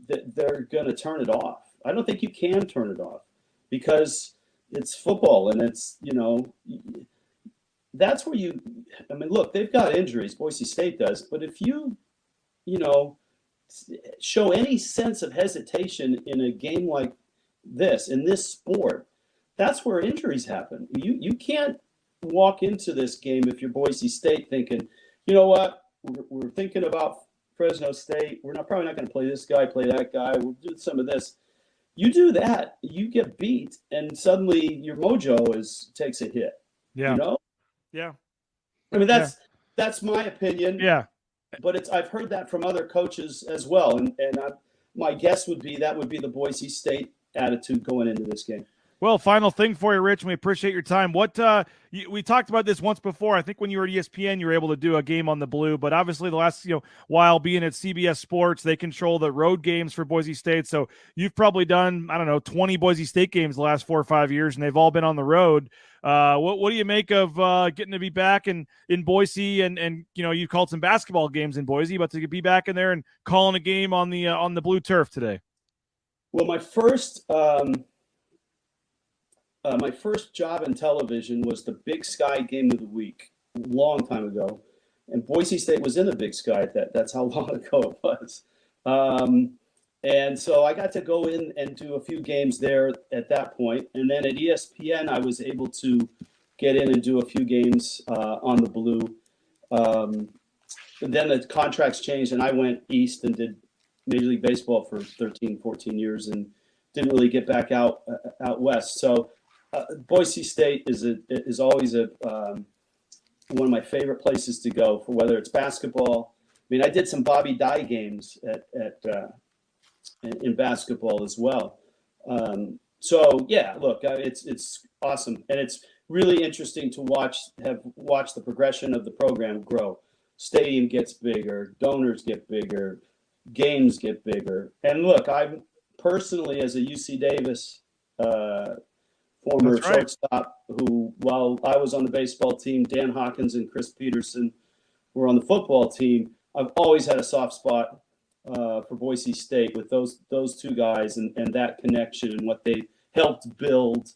that they're going to turn it off. I don't think you can turn it off because it's football, and it's, that's where look, they've got injuries, Boise State does, but if you show any sense of hesitation in a game like this, in this sport, that's where injuries happen. You can't walk into this game if you're Boise State thinking, you know what, we're thinking about Fresno State. We're probably not going to play this guy, play that guy. We'll do some of this. You do that, you get beat, and suddenly your mojo takes a hit. Yeah. Yeah. I mean, that's my opinion. Yeah. But I've heard that from other coaches as well, and my guess would be that would be the Boise State attitude going into this game. Well, final thing for you, Rich, and we appreciate your time. We talked about this once before. I think when you were at ESPN, you were able to do a game on the blue, but obviously the last while being at CBS Sports, they control the road games for Boise State. So you've probably done 20 Boise State games the last 4 or 5 years, and they've all been on the road. What do you make of getting to be back in Boise and you called some basketball games in Boise, but to be back in there and calling a game on the blue turf today? Well, my first job in television was the Big Sky Game of the Week a long time ago, and Boise State was in the Big Sky at that. That's how long ago it was. And so I got to go in and do a few games there at that point. And then at ESPN, I was able to get in and do a few games on the Blue. And then the contracts changed, and I went east and did Major League Baseball for 13, 14 years and didn't really get back out west. So Boise State is always one of my favorite places to go for whether it's basketball. I mean, I did some Bobby Dye games in basketball as well. So yeah, look, it's awesome, and it's really interesting to watch the progression of the program grow. Stadium gets bigger, donors get bigger, games get bigger, and look, I'm personally, as a UC Davis former shortstop, who while I was on the baseball team, Dan Hawkins and Chris Peterson were on the football team. I've always had a soft spot for Boise State with those two guys and that connection and what they helped build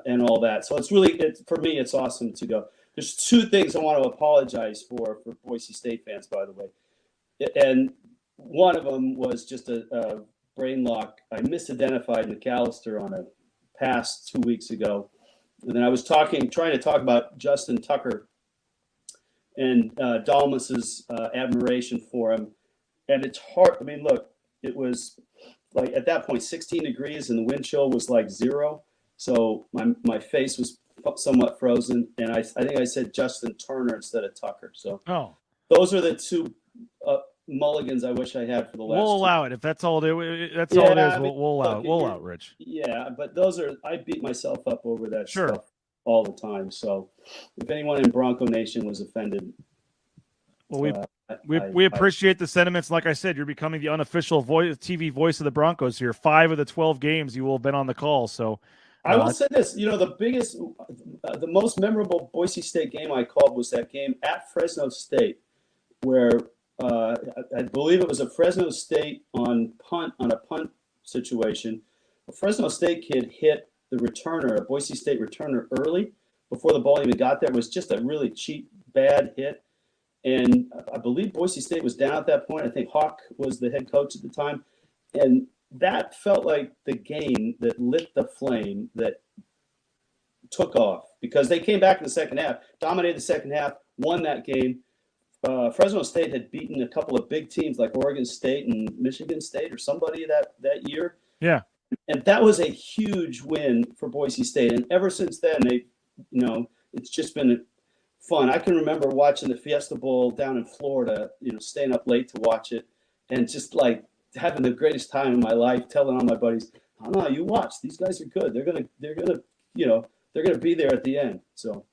and all that. So for me, it's awesome to go. There's two things I want to apologize for Boise State fans, by the way. And one of them was just a brain lock. I misidentified McAllister on a pass 2 weeks ago. And then I was trying to talk about Justin Tucker and Dalmas's admiration for him. And it's hard. I mean, look, it was like at that point 16 degrees and the wind chill was like 0. So my face was somewhat frozen. And I think I said Justin Turner instead of Tucker. So those are the two mulligans I wish I had for the last. We'll allow it. If that's all it is, we'll allow it. We'll allow it, Rich. Yeah, but I beat myself up over that stuff all the time. So if anyone in Bronco Nation was offended. Well, we appreciate the sentiments. Like I said, you're becoming the unofficial TV voice of the Broncos here. 5 of the 12 games you will have been on the call. So I will say this, the most memorable Boise State game I called was that game at Fresno State, where I believe it was a Fresno State on a punt situation. A Fresno State kid hit the returner, a Boise State returner, early before the ball even got there. It was just a really cheap, bad hit. And I believe Boise State was down at that point. I think Hawk was the head coach at the time. And that felt like the game that lit the flame that took off because they came back in the second half, dominated the second half, won that game. Fresno State had beaten a couple of big teams like Oregon State and Michigan State or somebody that year. Yeah. And that was a huge win for Boise State. And ever since then, it's just been fun. I can remember watching the Fiesta Bowl down in Florida, staying up late to watch it and just like having the greatest time in my life, telling all my buddies, "Oh no, you watch. These guys are good. They're gonna be there at the end." So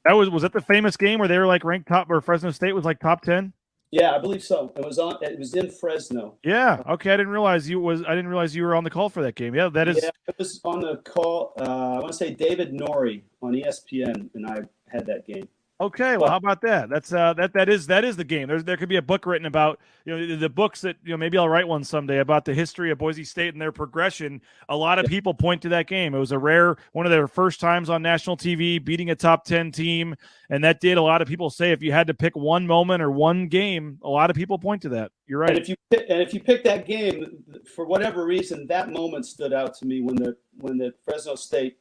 was that the famous game where they were like ranked top, or Fresno State was like top 10? Yeah, I believe so. It was in Fresno. Yeah. Okay. I didn't realize you were on the call for that game. Yeah, that is. Yeah, it was on the call. I want to say David Norrie on ESPN, and I had that game. Okay, well, how about that? That's that is the game. There could be a book written about the books that maybe I'll write one someday about the history of Boise State and their progression. A lot of people point to that game. It was one of their first times on national TV, beating a top 10 team, and that did. A lot of people say if you had to pick one moment or one game, a lot of people point to that. You're right. And if you pick that game for whatever reason, that moment stood out to me when the Fresno State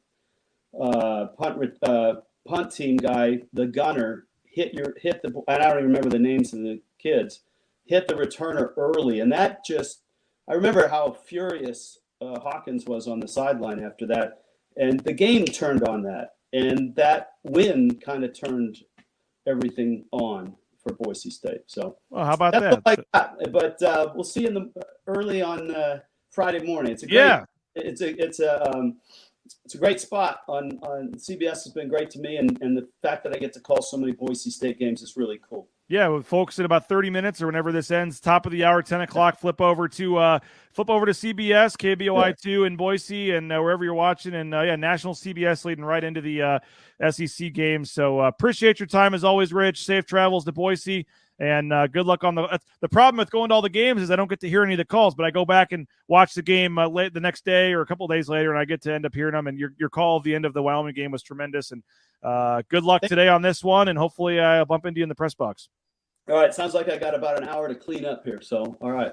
punt team guy, the gunner, hit the, and I don't even remember the names of the kids, hit the returner early. And that I remember how furious Hawkins was on the sideline after that. And the game turned on that. And that win kind of turned everything on for Boise State. So well, how about that? But we'll see early on Friday morning. It's a great spot on CBS. Has been great to me, and the fact that I get to call so many Boise State games is really cool. Yeah, well, folks, in about 30 minutes or whenever this ends, top of the hour, 10 o'clock, flip over to CBS, KBOI2 in Boise, and wherever you're watching, and national CBS leading right into the SEC games. So appreciate your time as always, Rich. Safe travels to Boise. And good luck on the problem with going to all the games is I don't get to hear any of the calls, but I go back and watch the game late the next day or a couple of days later, and I get to end up hearing them. And your call at the end of the Wyoming game was tremendous. And good luck today on this one, and hopefully I'll bump into you in the press box. All right. Sounds like I got about an hour to clean up here. So, all right.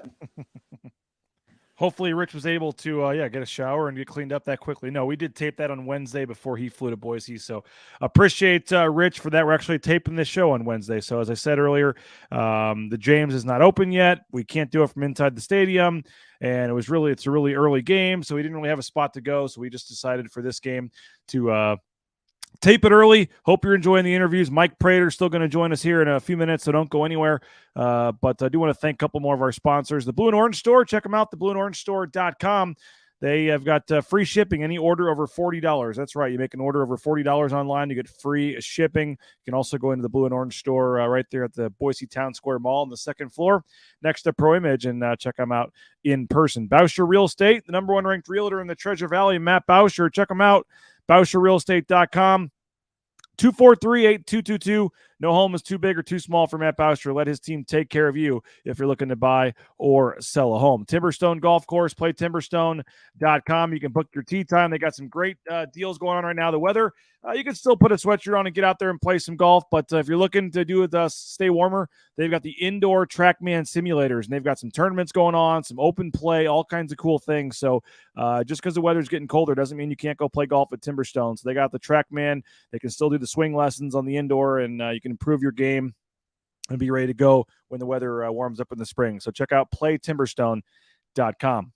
Hopefully Rich was able to get a shower and get cleaned up that quickly. No, we did tape that on Wednesday before he flew to Boise. So appreciate Rich for that. We're actually taping this show on Wednesday. So as I said earlier, the James is not open yet. We can't do it from inside the stadium. And it's a really early game. So we didn't really have a spot to go. So we just decided for this game to tape it early. Hope you're enjoying the interviews. Mike Prater is still going to join us here in a few minutes, so don't go anywhere. But I do want to thank a couple more of our sponsors. The Blue and Orange Store. Check them out, theblueandorangestore.com. They have got free shipping, any order over $40. That's right. You make an order over $40 online, you get free shipping. You can also go into the Blue and Orange Store right there at the Boise Town Square Mall on the second floor next to Pro Image, and check them out in person. Bousher Real Estate, the number one ranked realtor in the Treasure Valley, Matt Bousher. Check them out. BousherRealEstate.com, 243-8222. No home is too big or too small for Matt Bousher. Let his team take care of you if you're looking to buy or sell a home. Timberstone Golf Course, play timberstone.com. You can book your tee time. They got some great deals going on right now. The weather, you can still put a sweatshirt on and get out there and play some golf, but if you're looking to do it stay warmer, they've got the indoor TrackMan simulators, and they've got some tournaments going on, some open play, all kinds of cool things. So just because the weather's getting colder doesn't mean you can't go play golf at Timberstone. So they got the TrackMan. They can still do the swing lessons on the indoor, and you can improve your game and be ready to go when the weather warms up in the spring. So check out playtimberstone.com.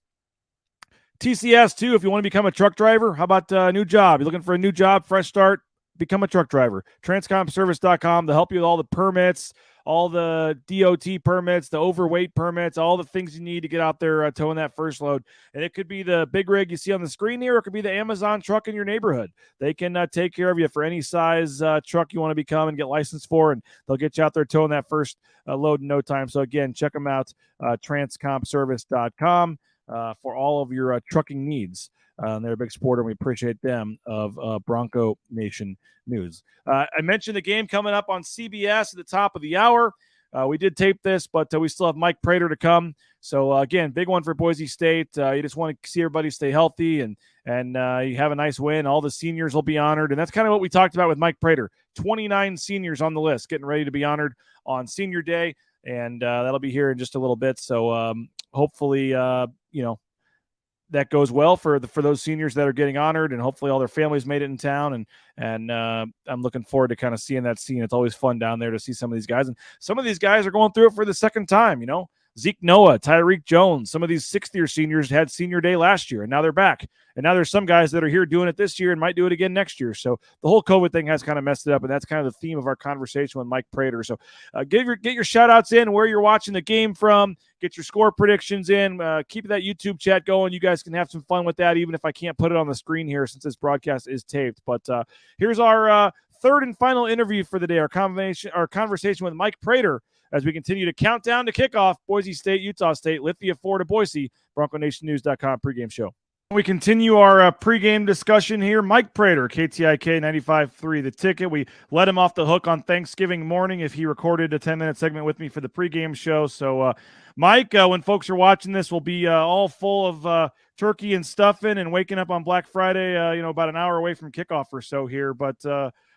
TCS, too, if you want to become a truck driver. How about a new job? You're looking for a new job, fresh start? Become a truck driver. Transcompservice.com. They'll help you with all the permits, all the DOT permits, the overweight permits, all the things you need to get out there towing that first load. And it could be the big rig you see on the screen here, or it could be the Amazon truck in your neighborhood. They can take care of you for any size truck you want to become and get licensed for, and they'll get you out there towing that first load in no time. So, again, check them out, transcompservice.com, for all of your trucking needs. They're a big supporter, and we appreciate them of Bronco Nation News. I mentioned the game coming up on CBS at the top of the hour. We did tape this, but we still have Mike Prater to come. So, again, big one for Boise State. You just want to see everybody stay healthy and you have a nice win. All the seniors will be honored, and that's kind of what we talked about with Mike Prater. 29 seniors on the list getting ready to be honored on Senior Day, and that'll be here in just a little bit. So, hopefully, that goes well for those seniors that are getting honored, and hopefully all their families made it in town. And I'm looking forward to kind of seeing that scene. It's always fun down there to see some of these guys, and some of these guys are going through it for the second time. Zeke Noah, Tyreek Jones, some of these sixth-year seniors had Senior Day last year, and now they're back. And now there's some guys that are here doing it this year and might do it again next year. So the whole COVID thing has kind of messed it up, and that's kind of the theme of our conversation with Mike Prater. So get your shout-outs in, where you're watching the game from, get your score predictions in, keep that YouTube chat going. You guys can have some fun with that, even if I can't put it on the screen here since this broadcast is taped. But here's our third and final interview for the day, our conversation with Mike Prater, as we continue to count down to kickoff. Boise State, Utah State, Lithia 4 to Boise. BroncoNationNews.com pregame show. We continue our pregame discussion here. Mike Prater, KTIK 95.3 The Ticket. We let him off the hook on Thanksgiving morning if he recorded a 10-minute segment with me for the pregame show. So, Mike, when folks are watching this, we'll be all full of turkey and stuffing and waking up on Black Friday, about an hour away from kickoff or so here. But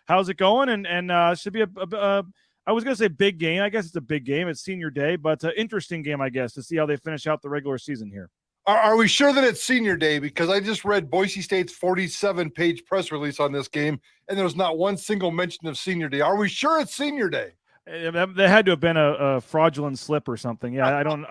how's it going? And it should be I was going to say big game. I guess it's a big game. It's Senior Day, but interesting game, I guess, to see how they finish out the regular season here. Are we sure that it's Senior Day? Because I just read Boise State's 47-page press release on this game, and there was not one single mention of Senior Day. Are we sure it's Senior Day? There had to have been a fraudulent slip or something. Yeah, I don't.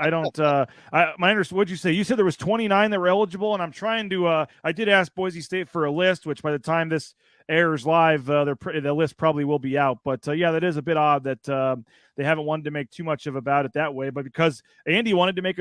What'd you say? You said there was 29 that were eligible, and I'm trying to. I did ask Boise State for a list, which by the time this airs live, the list probably will be out. But yeah, that is a bit odd that they haven't wanted to make too much about it that way. But because Andy wanted to make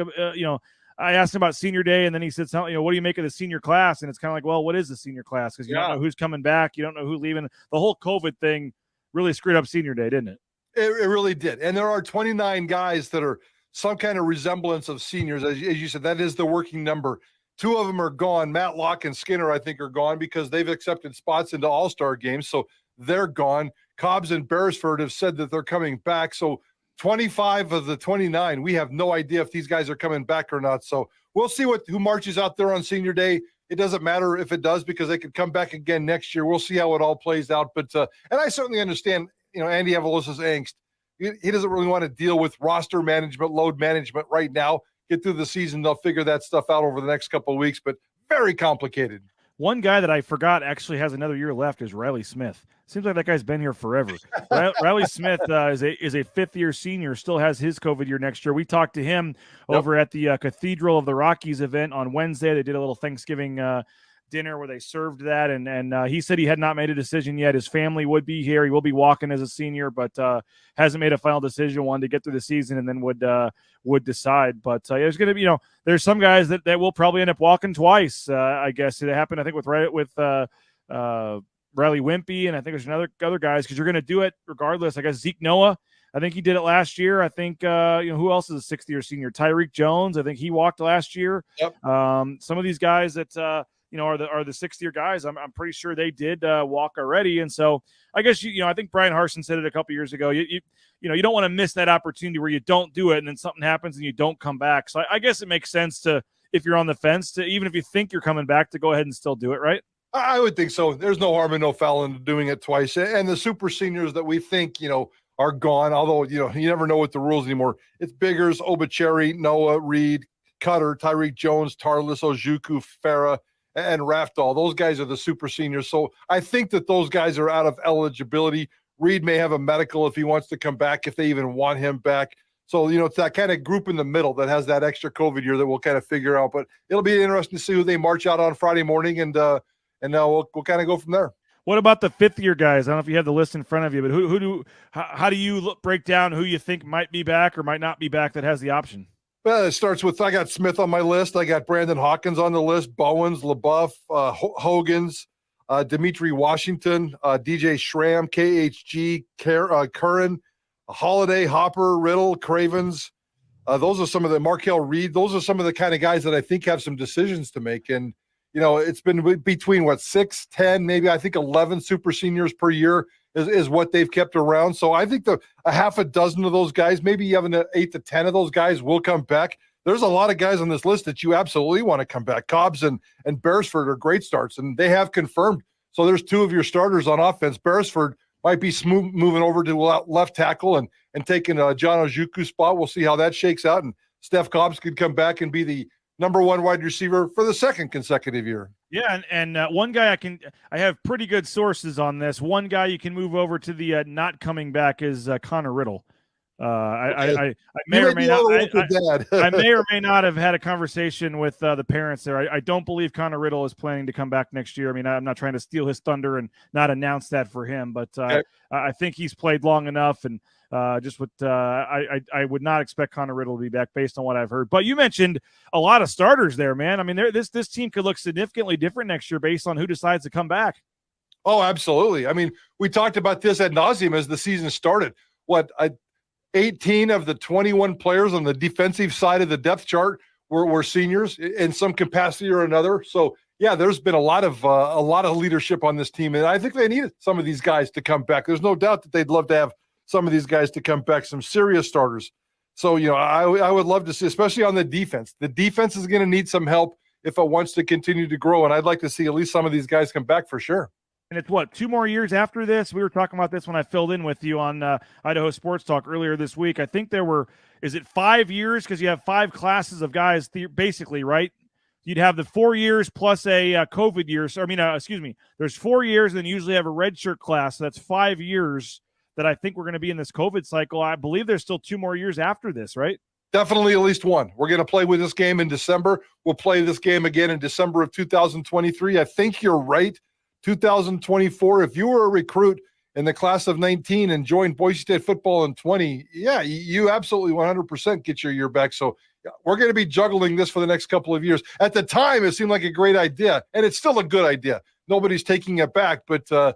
I asked him about Senior Day, and then he said something, what do you make of the senior class? And it's kind of like, well, what is the senior class? Because you don't know who's coming back. You don't know who's leaving. The whole COVID thing really screwed up Senior Day, didn't it? It really did. And there are 29 guys that are some kind of resemblance of seniors. As you said, that is the working number. 2 of them are gone. Matlock and Skinner, I think, are gone because they've accepted spots into all-star games. So they're gone. Cobbs and Beresford have said that they're coming back. So 25 of the 29, we have no idea if these guys are coming back or not. So we'll see who marches out there on Senior Day. It doesn't matter if it does because they could come back again next year. We'll see how it all plays out. But and I certainly understand, Andy Avalos' angst. He doesn't really want to deal with roster management, load management right now get through the season. They'll figure that stuff out over the next couple of weeks, but very complicated. One guy that I forgot actually has another year left is Riley Smith. Seems like that guy's been here forever. Riley Smith is a fifth-year senior, still has his COVID year next year. We talked to him over at the Cathedral of the Rockies event on Wednesday. They did a little Thanksgiving dinner where they served that, and he said he had not made a decision yet. His family would be here. He will be walking as a senior, but hasn't made a final decision. Wanted to get through the season and then would decide. But there's going to be, there's some guys that will probably end up walking twice. I guess it happened, I think, with Riley Wimpy, and I think there's other guys, because you're going to do it regardless. I guess Zeke Noah, I think he did it last year. I think who else is a sixth-year senior? Tyreek Jones, I think he walked last year. Yep. Some of these guys that are the sixth-year guys, I'm pretty sure they did walk already. And so I guess I think Brian Harsin said it a couple years ago. You don't want to miss that opportunity where you don't do it and then something happens and you don't come back. So I guess it makes sense to, if you're on the fence, to, even if you think you're coming back, to go ahead and still do it, right? I would think so. There's no harm and no foul in doing it twice. And the super seniors that we think, are gone, although, you never know what the rules anymore. It's Biggers, Obicheri, Noah, Reed, Cutter, Tyreek Jones, Tarlis, Ojukwu, Farah, and Rafdal. Those guys are the super seniors. So I think that those guys are out of eligibility. Reed may have a medical if he wants to come back, if they even want him back. So, it's that kind of group in the middle that has that extra COVID year that we'll kind of figure out. But it'll be interesting to see who they march out on Friday morning, and we'll kind of go from there. What about the fifth-year guys? I don't know if you have the list in front of you, but how do you break down who you think might be back or might not be back that has the option? Well, it starts with, I got Smith on my list. I got Brandon Hawkins on the list, Bowens, LaBeouf, Hogans, Dimitri Washington, DJ Schramm, KHG, Curran, Holiday, Hopper, Riddle, Cravens. Those are some of the Markel Reed. Those are some of the kind of guys that I think have some decisions to make. And, it's been between 6, 10, maybe I think 11 super seniors per year is what they've kept around. So I think a half a dozen of those guys, maybe even 8 to 10 of those guys will come back. There's a lot of guys on this list that you absolutely want to come back. Cobbs and Beresford are great starts, and they have confirmed. So there's 2 of your starters on offense. Beresford might be smooth moving over to left tackle and taking John Ojukwu's spot. We'll see how that shakes out. And Steph Cobbs could come back and be the number 1 wide receiver for the second consecutive year. Yeah, and one guy I have pretty good sources on this. One guy you can move over to the not coming back is Connor Riddle. I may or may not have had a conversation with the parents there. I don't believe Connor Riddle is planning to come back next year. I mean, I'm not trying to steal his thunder and not announce that for him, but I think he's played long enough, and I would not expect Connor Riddle to be back based on what I've heard. But you mentioned a lot of starters there, man. I mean, this team could look significantly different next year based on who decides to come back. Oh, absolutely. I mean, we talked about this ad nauseum as the season started. 18 of the 21 players on the defensive side of the depth chart were seniors in some capacity or another. So yeah, there's been a lot of leadership on this team, and I think they needed some of these guys to come back. There's no doubt that they'd love to have some of these guys to come back, some serious starters. So, I would love to see, especially on the defense. The defense is going to need some help if it wants to continue to grow, and I'd like to see at least some of these guys come back for sure. And it's 2 more years after this? We were talking about this when I filled in with you on Idaho Sports Talk earlier this week. I think is it 5 years? Because you have 5 classes of guys, basically, right? You'd have the 4 years plus a COVID year. So, there's 4 years, and then you usually have a redshirt class. So that's 5 years that I think we're going to be in this COVID cycle. I believe there's still 2 more years after this, right? Definitely at least one. We're going to play with this game in December. We'll play this game again in December of 2023. I think you're right. 2024, if you were a recruit in the class of 19 and joined Boise State football in 20, yeah, you absolutely 100% get your year back. So we're going to be juggling this for the next couple of years. At the time, it seemed like a great idea, and it's still a good idea. Nobody's taking it back, but the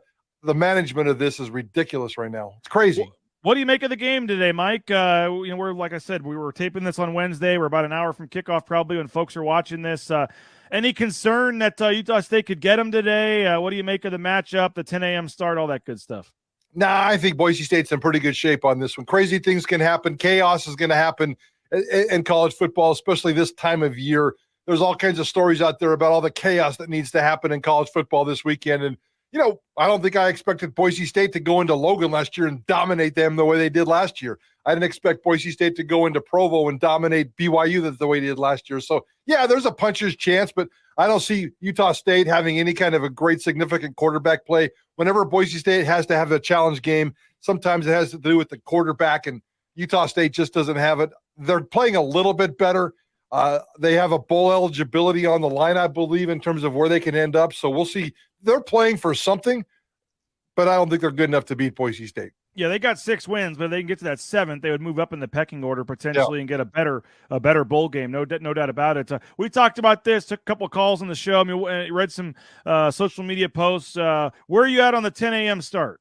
management of this is ridiculous right now. It's crazy. What do you make of the game today, Mike? We're, like I said, we were taping this on Wednesday. We're about an hour from kickoff probably when folks are watching this. Any concern that Utah State could get them today? What do you make of the matchup, the 10 a.m. start, all that good stuff? Nah, I think Boise State's in pretty good shape on this one. Crazy things can happen. Chaos is going to happen in college football, especially this time of year. There's all kinds of stories out there about all the chaos that needs to happen in college football this weekend. And I don't think I expected Boise State to go into Logan last year and dominate them the way they did last year. I didn't expect Boise State to go into Provo and dominate BYU the way they did last year. So, yeah, there's a puncher's chance, but I don't see Utah State having any kind of a great significant quarterback play. Whenever Boise State has to have a challenge game, sometimes it has to do with the quarterback, and Utah State just doesn't have it. They're playing a little bit better. They have a bowl eligibility on the line, I believe, in terms of where they can end up. So we'll see. They're playing for something, but I don't think they're good enough to beat Boise State. Yeah, they got 6 wins, but if they can get to that 7th, they would move up in the pecking order potentially and get a better bowl game. No doubt about it. We talked about this, took a couple of calls on the show. I mean, read some social media posts. Where are you at on the 10 a.m. start?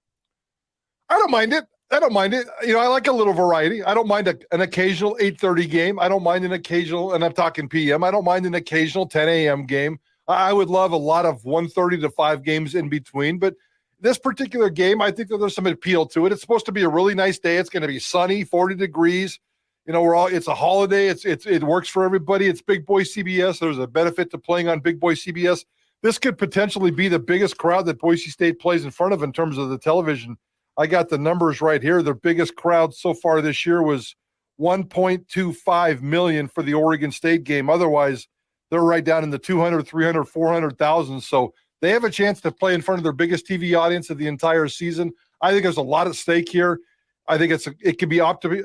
I don't mind it. I like a little variety. I don't mind an occasional 8:30 game. I don't mind an occasional, and I'm talking PM. I don't mind an occasional 10 a.m. game. I would love a lot of 1:30 to 5 games in between, but this particular game, I think that there's some appeal to it. It's supposed to be a really nice day. It's going to be sunny, 40 degrees. It's a holiday. It works for everybody. It's Big Boy CBS. There's a benefit to playing on Big Boy CBS. This could potentially be the biggest crowd that Boise State plays in front of in terms of the television. I got the numbers right here. Their biggest crowd so far this year was 1.25 million for the Oregon State game. Otherwise, they're right down in the 200, 300, 400,000. So they have a chance to play in front of their biggest TV audience of the entire season. I think there's a lot at stake here. I think it can be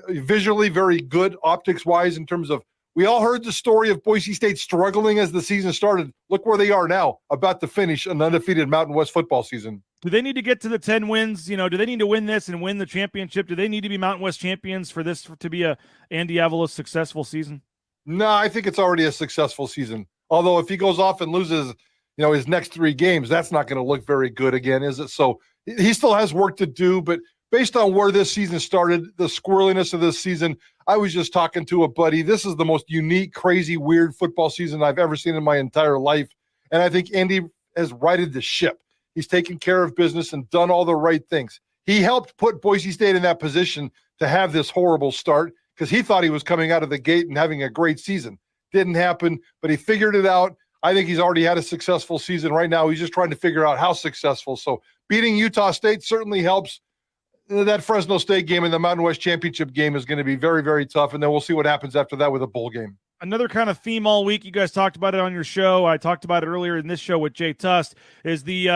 visually very good optics-wise in terms of we all heard the story of Boise State struggling as the season started. Look where they are now, about to finish an undefeated Mountain West football season. Do they need to get to the 10 wins? Do they need to win this and win the championship? Do they need to be Mountain West champions for this to be a Andy Avalos successful season? No, I think it's already a successful season. Although if he goes off and loses his next 3 games, that's not going to look very good again, is it? So he still has work to do, but based on where this season started, the squirreliness of this season, I was just talking to a buddy. This is the most unique, crazy, weird football season I've ever seen in my entire life. And I think Andy has righted the ship. He's taken care of business and done all the right things. He helped put Boise State in that position to have this horrible start because he thought he was coming out of the gate and having a great season. Didn't happen, but he figured it out. I think he's already had a successful season right now. He's just trying to figure out how successful. So beating Utah State certainly helps. That Fresno State game and the Mountain West Championship game is going to be very, very tough, and then we'll see what happens after that with a bowl game. Another kind of theme all week, you guys talked about it on your show. I talked about it earlier in this show with Jay Tust, is the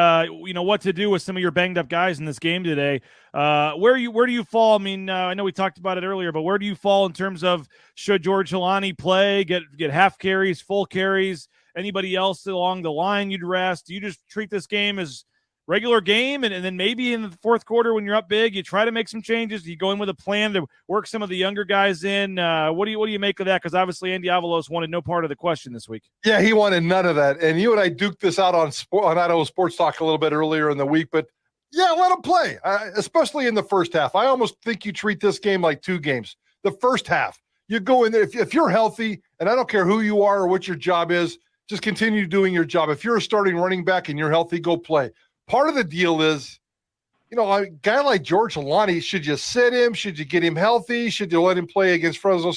what to do with some of your banged up guys in this game today. Where do you fall? I mean, I know we talked about it earlier, but where do you fall in terms of should George Helani play, get half carries, full carries? Anybody else along the line you'd rest? Do you just treat this game as regular game, and then maybe in the fourth quarter when you're up big, you try to make some changes? You go in with a plan to work some of the younger guys in. What do you make of that? Because obviously Andy Avalos wanted no part of the question this week. Yeah, he wanted none of that. And you and I duked this out on Idaho Sports Talk a little bit earlier in the week. But yeah, let him play, especially in the first half. I almost think you treat this game like 2 games. The first half, you go in there if you're healthy, and I don't care who you are or what your job is, just continue doing your job. If you're a starting running back and you're healthy, go play. Part of the deal is, a guy like George Helani, should you sit him? Should you get him healthy? Should you let him play against Fresno?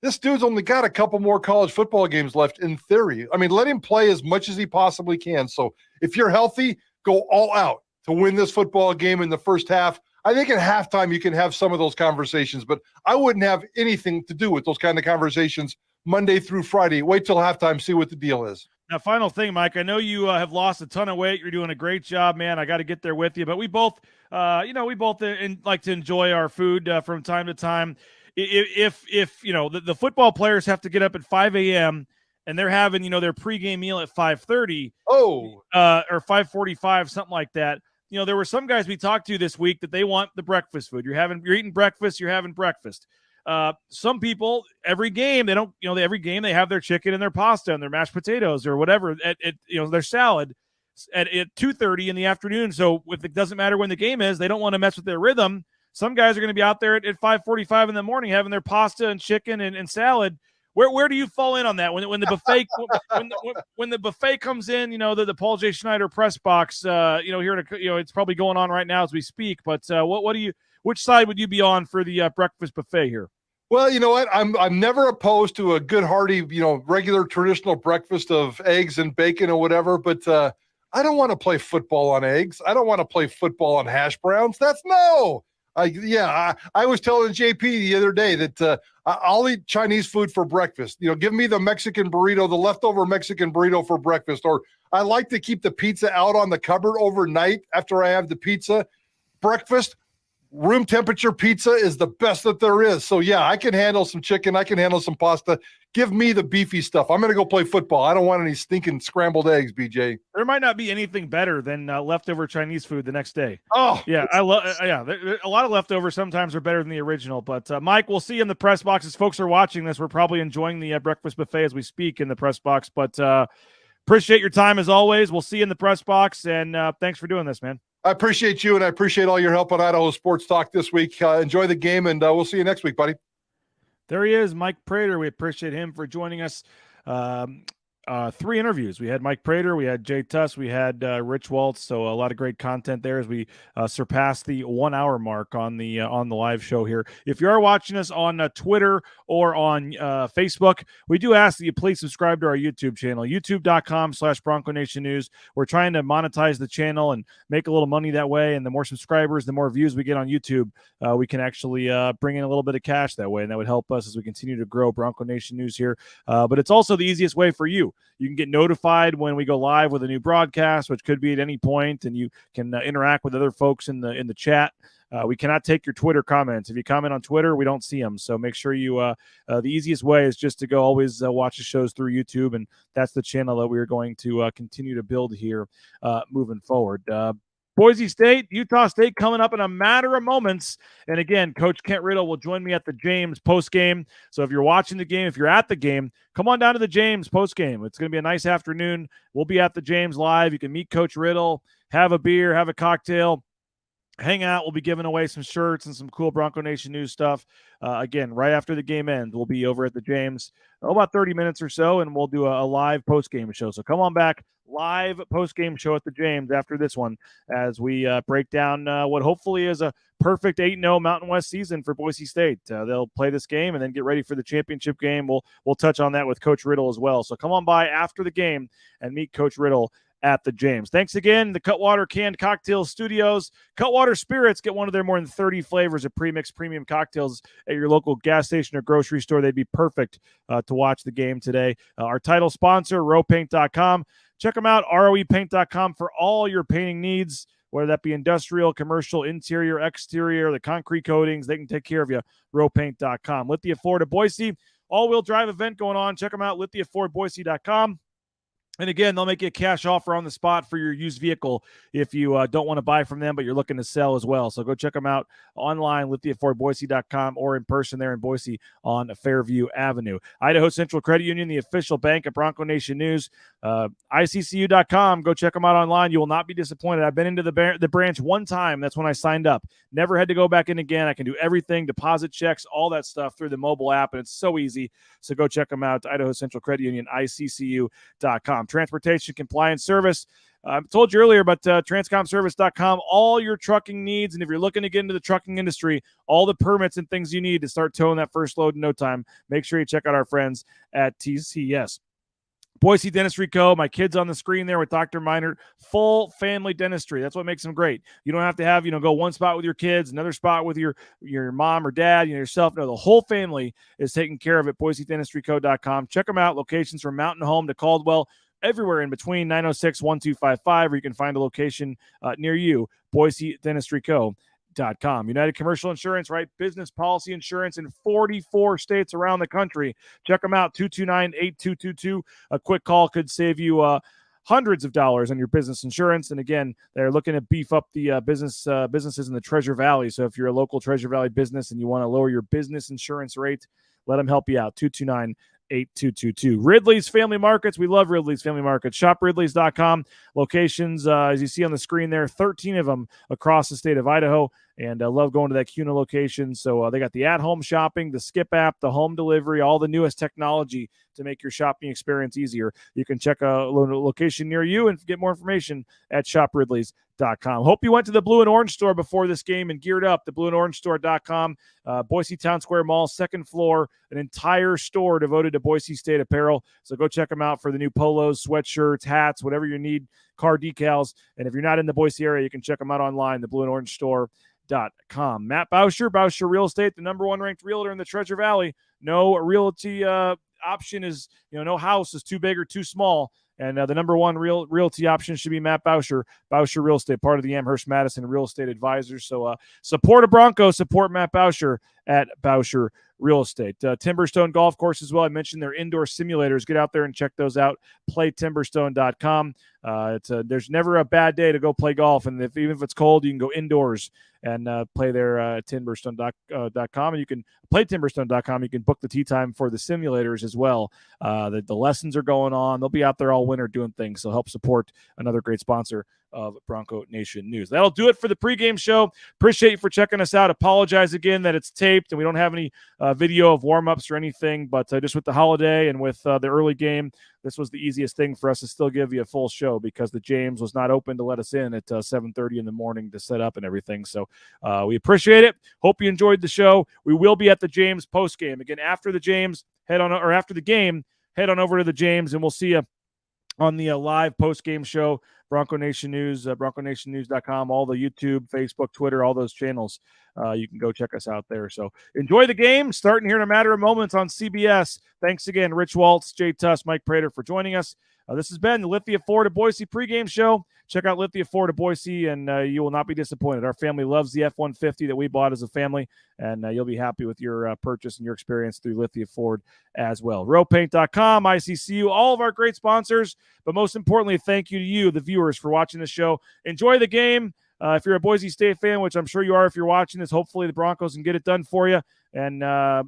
This dude's only got a couple more college football games left in theory. I mean, let him play as much as he possibly can. So if you're healthy, go all out to win this football game in the first half. I think at halftime you can have some of those conversations, but I wouldn't have anything to do with those kind of conversations Monday through Friday. Wait till halftime, see what the deal is. Now, final thing, Mike, I know you have lost a ton of weight. You're doing a great job, man. I got to get there with you. But we both, like to enjoy our food from time to time. If the football players have to get up at 5 a.m. and they're having, their pregame meal at 5:30 or 5:45, something like that. There were some guys we talked to this week that they want the breakfast food. You're eating breakfast, you're having breakfast. Some people, every game, they don't, every game they have their chicken and their pasta and their mashed potatoes or whatever at their salad at 2:30 in the afternoon. So if it doesn't matter when the game is, they don't want to mess with their rhythm. Some guys are going to be out there at 5:45 in the morning having their pasta and chicken and salad. Where do you fall in on that when the buffet when the buffet comes in? The Paul J. Schneider press box. Here it's probably going on right now as we speak. But which side would you be on for the breakfast buffet here? Well, you know what? I'm never opposed to a good hearty, regular traditional breakfast of eggs and bacon or whatever. But I don't want to play football on eggs. I don't want to play football on hash browns. That's no. I was telling JP the other day that I'll eat Chinese food for breakfast. Give me the Mexican burrito, the leftover Mexican burrito for breakfast. Or I like to keep the pizza out on the cupboard overnight after I have the pizza. Breakfast, room temperature pizza is the best that there is. So, yeah, I can handle some chicken. I can handle some pasta. Give me the beefy stuff. I'm going to go play football. I don't want any stinking scrambled eggs, BJ. There might not be anything better than leftover Chinese food the next day. Oh, yeah, I love. A lot of leftovers sometimes are better than the original. But Mike, we'll see you in the press box. As folks are watching this, we're probably enjoying the breakfast buffet as we speak in the press box. But appreciate your time as always. We'll see you in the press box, and thanks for doing this, man. I appreciate you, and I appreciate all your help on Idaho Sports Talk this week. Enjoy the game, and we'll see you next week, buddy. There he is, Mike Prater. We appreciate him for joining us. 3 interviews. We had Mike Prater, we had Jay Tust, we had Rich Waltz. So a lot of great content there as we surpass the 1 hour mark on the live show here. If you are watching us on Twitter or on Facebook, we do ask that you please subscribe to our YouTube channel, youtube.com/Bronco Nation News. We're trying to monetize the channel and make a little money that way. And the more subscribers, the more views we get on YouTube, we can actually bring in a little bit of cash that way. And that would help us as we continue to grow Bronco Nation News here. But it's also the easiest way for you. You can get notified when we go live with a new broadcast, which could be at any point, and you can interact with other folks in the chat. We cannot take your Twitter comments. If you comment on Twitter, we don't see them. So make sure you the easiest way is just to go always watch the shows through YouTube, and that's the channel that we are going to continue to build here moving forward. Boise State, Utah State coming up in a matter of moments. And again, Coach Kent Riddle will join me at the James post-game. So if you're watching the game, if you're at the game, come on down to the James post-game. It's going to be a nice afternoon. We'll be at the James live. You can meet Coach Riddle, have a beer, have a cocktail, hang out. We'll be giving away some shirts and some cool Bronco Nation News stuff. Again, right after the game ends, we'll be over at the James, about 30 minutes or so, and we'll do a live post-game show. So come on back, live post-game show at the James after this one as we break down what hopefully is a perfect 8-0 Mountain West season for Boise State. They'll play this game and then get ready for the championship game. We'll touch on that with Coach Riddle as well. So come on by after the game and meet Coach Riddle at the James. Thanks again, the Cutwater Canned Cocktail Studios. Cutwater Spirits, get one of their more than 30 flavors of pre-mixed premium cocktails at your local gas station or grocery store. They'd be perfect to watch the game today. Our title sponsor, rowpaint.com. Check them out, roepaint.com, for all your painting needs, whether that be industrial, commercial, interior, exterior, the concrete coatings. They can take care of you, rowpaint.com. Lithia Ford of Boise, all-wheel drive event going on. Check them out, lithiafordboise.com. And again, they'll make you a cash offer on the spot for your used vehicle if you don't want to buy from them, but you're looking to sell as well. So go check them out online, lithiafordboise.com, or in person there in Boise on Fairview Avenue. Idaho Central Credit Union, the official bank of Bronco Nation News. ICCU.com. Go check them out online. You will not be disappointed. I've been into the branch one time. That's when I signed up. Never had to go back in again. I can do everything, deposit checks, all that stuff through the mobile app, and it's so easy. So go check them out, Idaho Central Credit Union, ICCU.com. Transportation Compliance Service. I told you earlier about transcomservice.com, all your trucking needs. And if you're looking to get into the trucking industry, all the permits and things you need to start towing that first load in no time, make sure you check out our friends at TCS. Boise Dentistry Co. My kids on the screen there with Dr. Meinert. Full family dentistry. That's what makes them great. You don't have to have, go one spot with your kids, another spot with your mom or dad, yourself. No, the whole family is taken care of at BoiseDentistryCo.com. Check them out. Locations from Mountain Home to Caldwell, everywhere in between, 906-1255, or you can find a location near you, BoiseDentistryCo.com. United Commercial Insurance, right? Business policy insurance in 44 states around the country. Check them out, 229-8222. A quick call could save you hundreds of dollars on your business insurance. And again, they're looking to beef up the businesses in the Treasure Valley. So if you're a local Treasure Valley business and you want to lower your business insurance rate, let them help you out, 229-8222. Ridley's Family Markets. We love Ridley's Family Markets. ShopRidleys.com. Locations, as you see on the screen there, 13 of them across the state of Idaho. And I love going to that CUNA location. So they got the at-home shopping, the Skip app, the home delivery, all the newest technology to make your shopping experience easier. You can check a location near you and get more information at ShopRidleys.com. Hope you went to the Blue and Orange store before this game and geared up. The blueandorangestore.com, Boise Town Square Mall, second floor, an entire store devoted to Boise State apparel. So go check them out for the new polos, sweatshirts, hats, whatever you need. car decals. And if you're not in the Boise area, you can check them out online, the Blue and Orange Store.com. Matt Bauscher Real Estate, the number one ranked realtor in the Treasure Valley. No realty option is, no house is too big or too small. And the number one realty option should be Matt Bauscher Real Estate, part of the Amherst Madison Real Estate Advisors. So support a Bronco, support Matt Bauscher at Bauscher Real Estate. Timberstone Golf Course as well. I mentioned their indoor simulators. Get out there and check those out. PlayTimberstone.com. There's never a bad day to go play golf, and even if it's cold, you can go indoors and play there at Timberstone.com. And you can play Timberstone.com. You can book the tee time for the simulators as well. The lessons are going on. They'll be out there all winter doing things. So help support another great sponsor of Bronco Nation News. That'll do it for the pregame show. Appreciate you for checking us out. Apologize again that it's taped and we don't have any video of warm-ups or anything, but just with the holiday and with the early game, this was the easiest thing for us to still give you a full show because the James was not open to let us in at 7:30 in the morning to set up and everything. So we appreciate it. Hope you enjoyed the show. We will be at the James post-game. Again, after the James, after the game, head on over to the James, and we'll see you on the live post-game show, Bronco Nation News, BroncoNationNews.com, all the YouTube, Facebook, Twitter, all those channels. You can go check us out there. So enjoy the game, starting here in a matter of moments on CBS. Thanks again, Rich Waltz, Jay Tust, Mike Prater for joining us. This has been the Lithia Ford of Boise pregame show. Check out Lithia Ford of Boise, and you will not be disappointed. Our family loves the F-150 that we bought as a family, and you'll be happy with your purchase and your experience through Lithia Ford as well. RowPaint.com, ICCU, all of our great sponsors, but most importantly, thank you to you, the viewers, for watching the show. Enjoy the game. If you're a Boise State fan, which I'm sure you are if you're watching this, hopefully the Broncos can get it done for you, and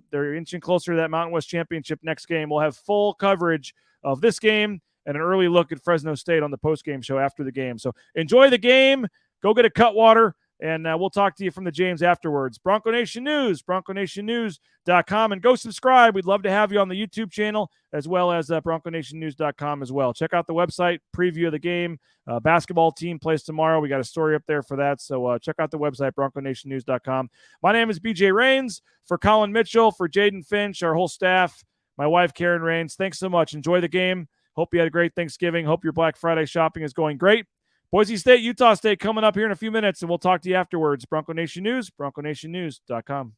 they're inching closer to that Mountain West Championship next game. We'll have full coverage of this game and an early look at Fresno State on the post-game show after the game. So enjoy the game. Go get a Cutwater, and we'll talk to you from the James afterwards. Bronco Nation News, BroncoNationNews.com, and go subscribe. We'd love to have you on the YouTube channel as well as BroncoNationNews.com as well. Check out the website, preview of the game. Basketball team plays tomorrow. We got a story up there for that, so check out the website, BroncoNationNews.com. My name is BJ Rains. For Colin Mitchell, for Jaden Finch, our whole staff, my wife, Karen Rains, thanks so much. Enjoy the game. Hope you had a great Thanksgiving. Hope your Black Friday shopping is going great. Boise State, Utah State coming up here in a few minutes, and we'll talk to you afterwards. Bronco Nation News, BroncoNationNews.com.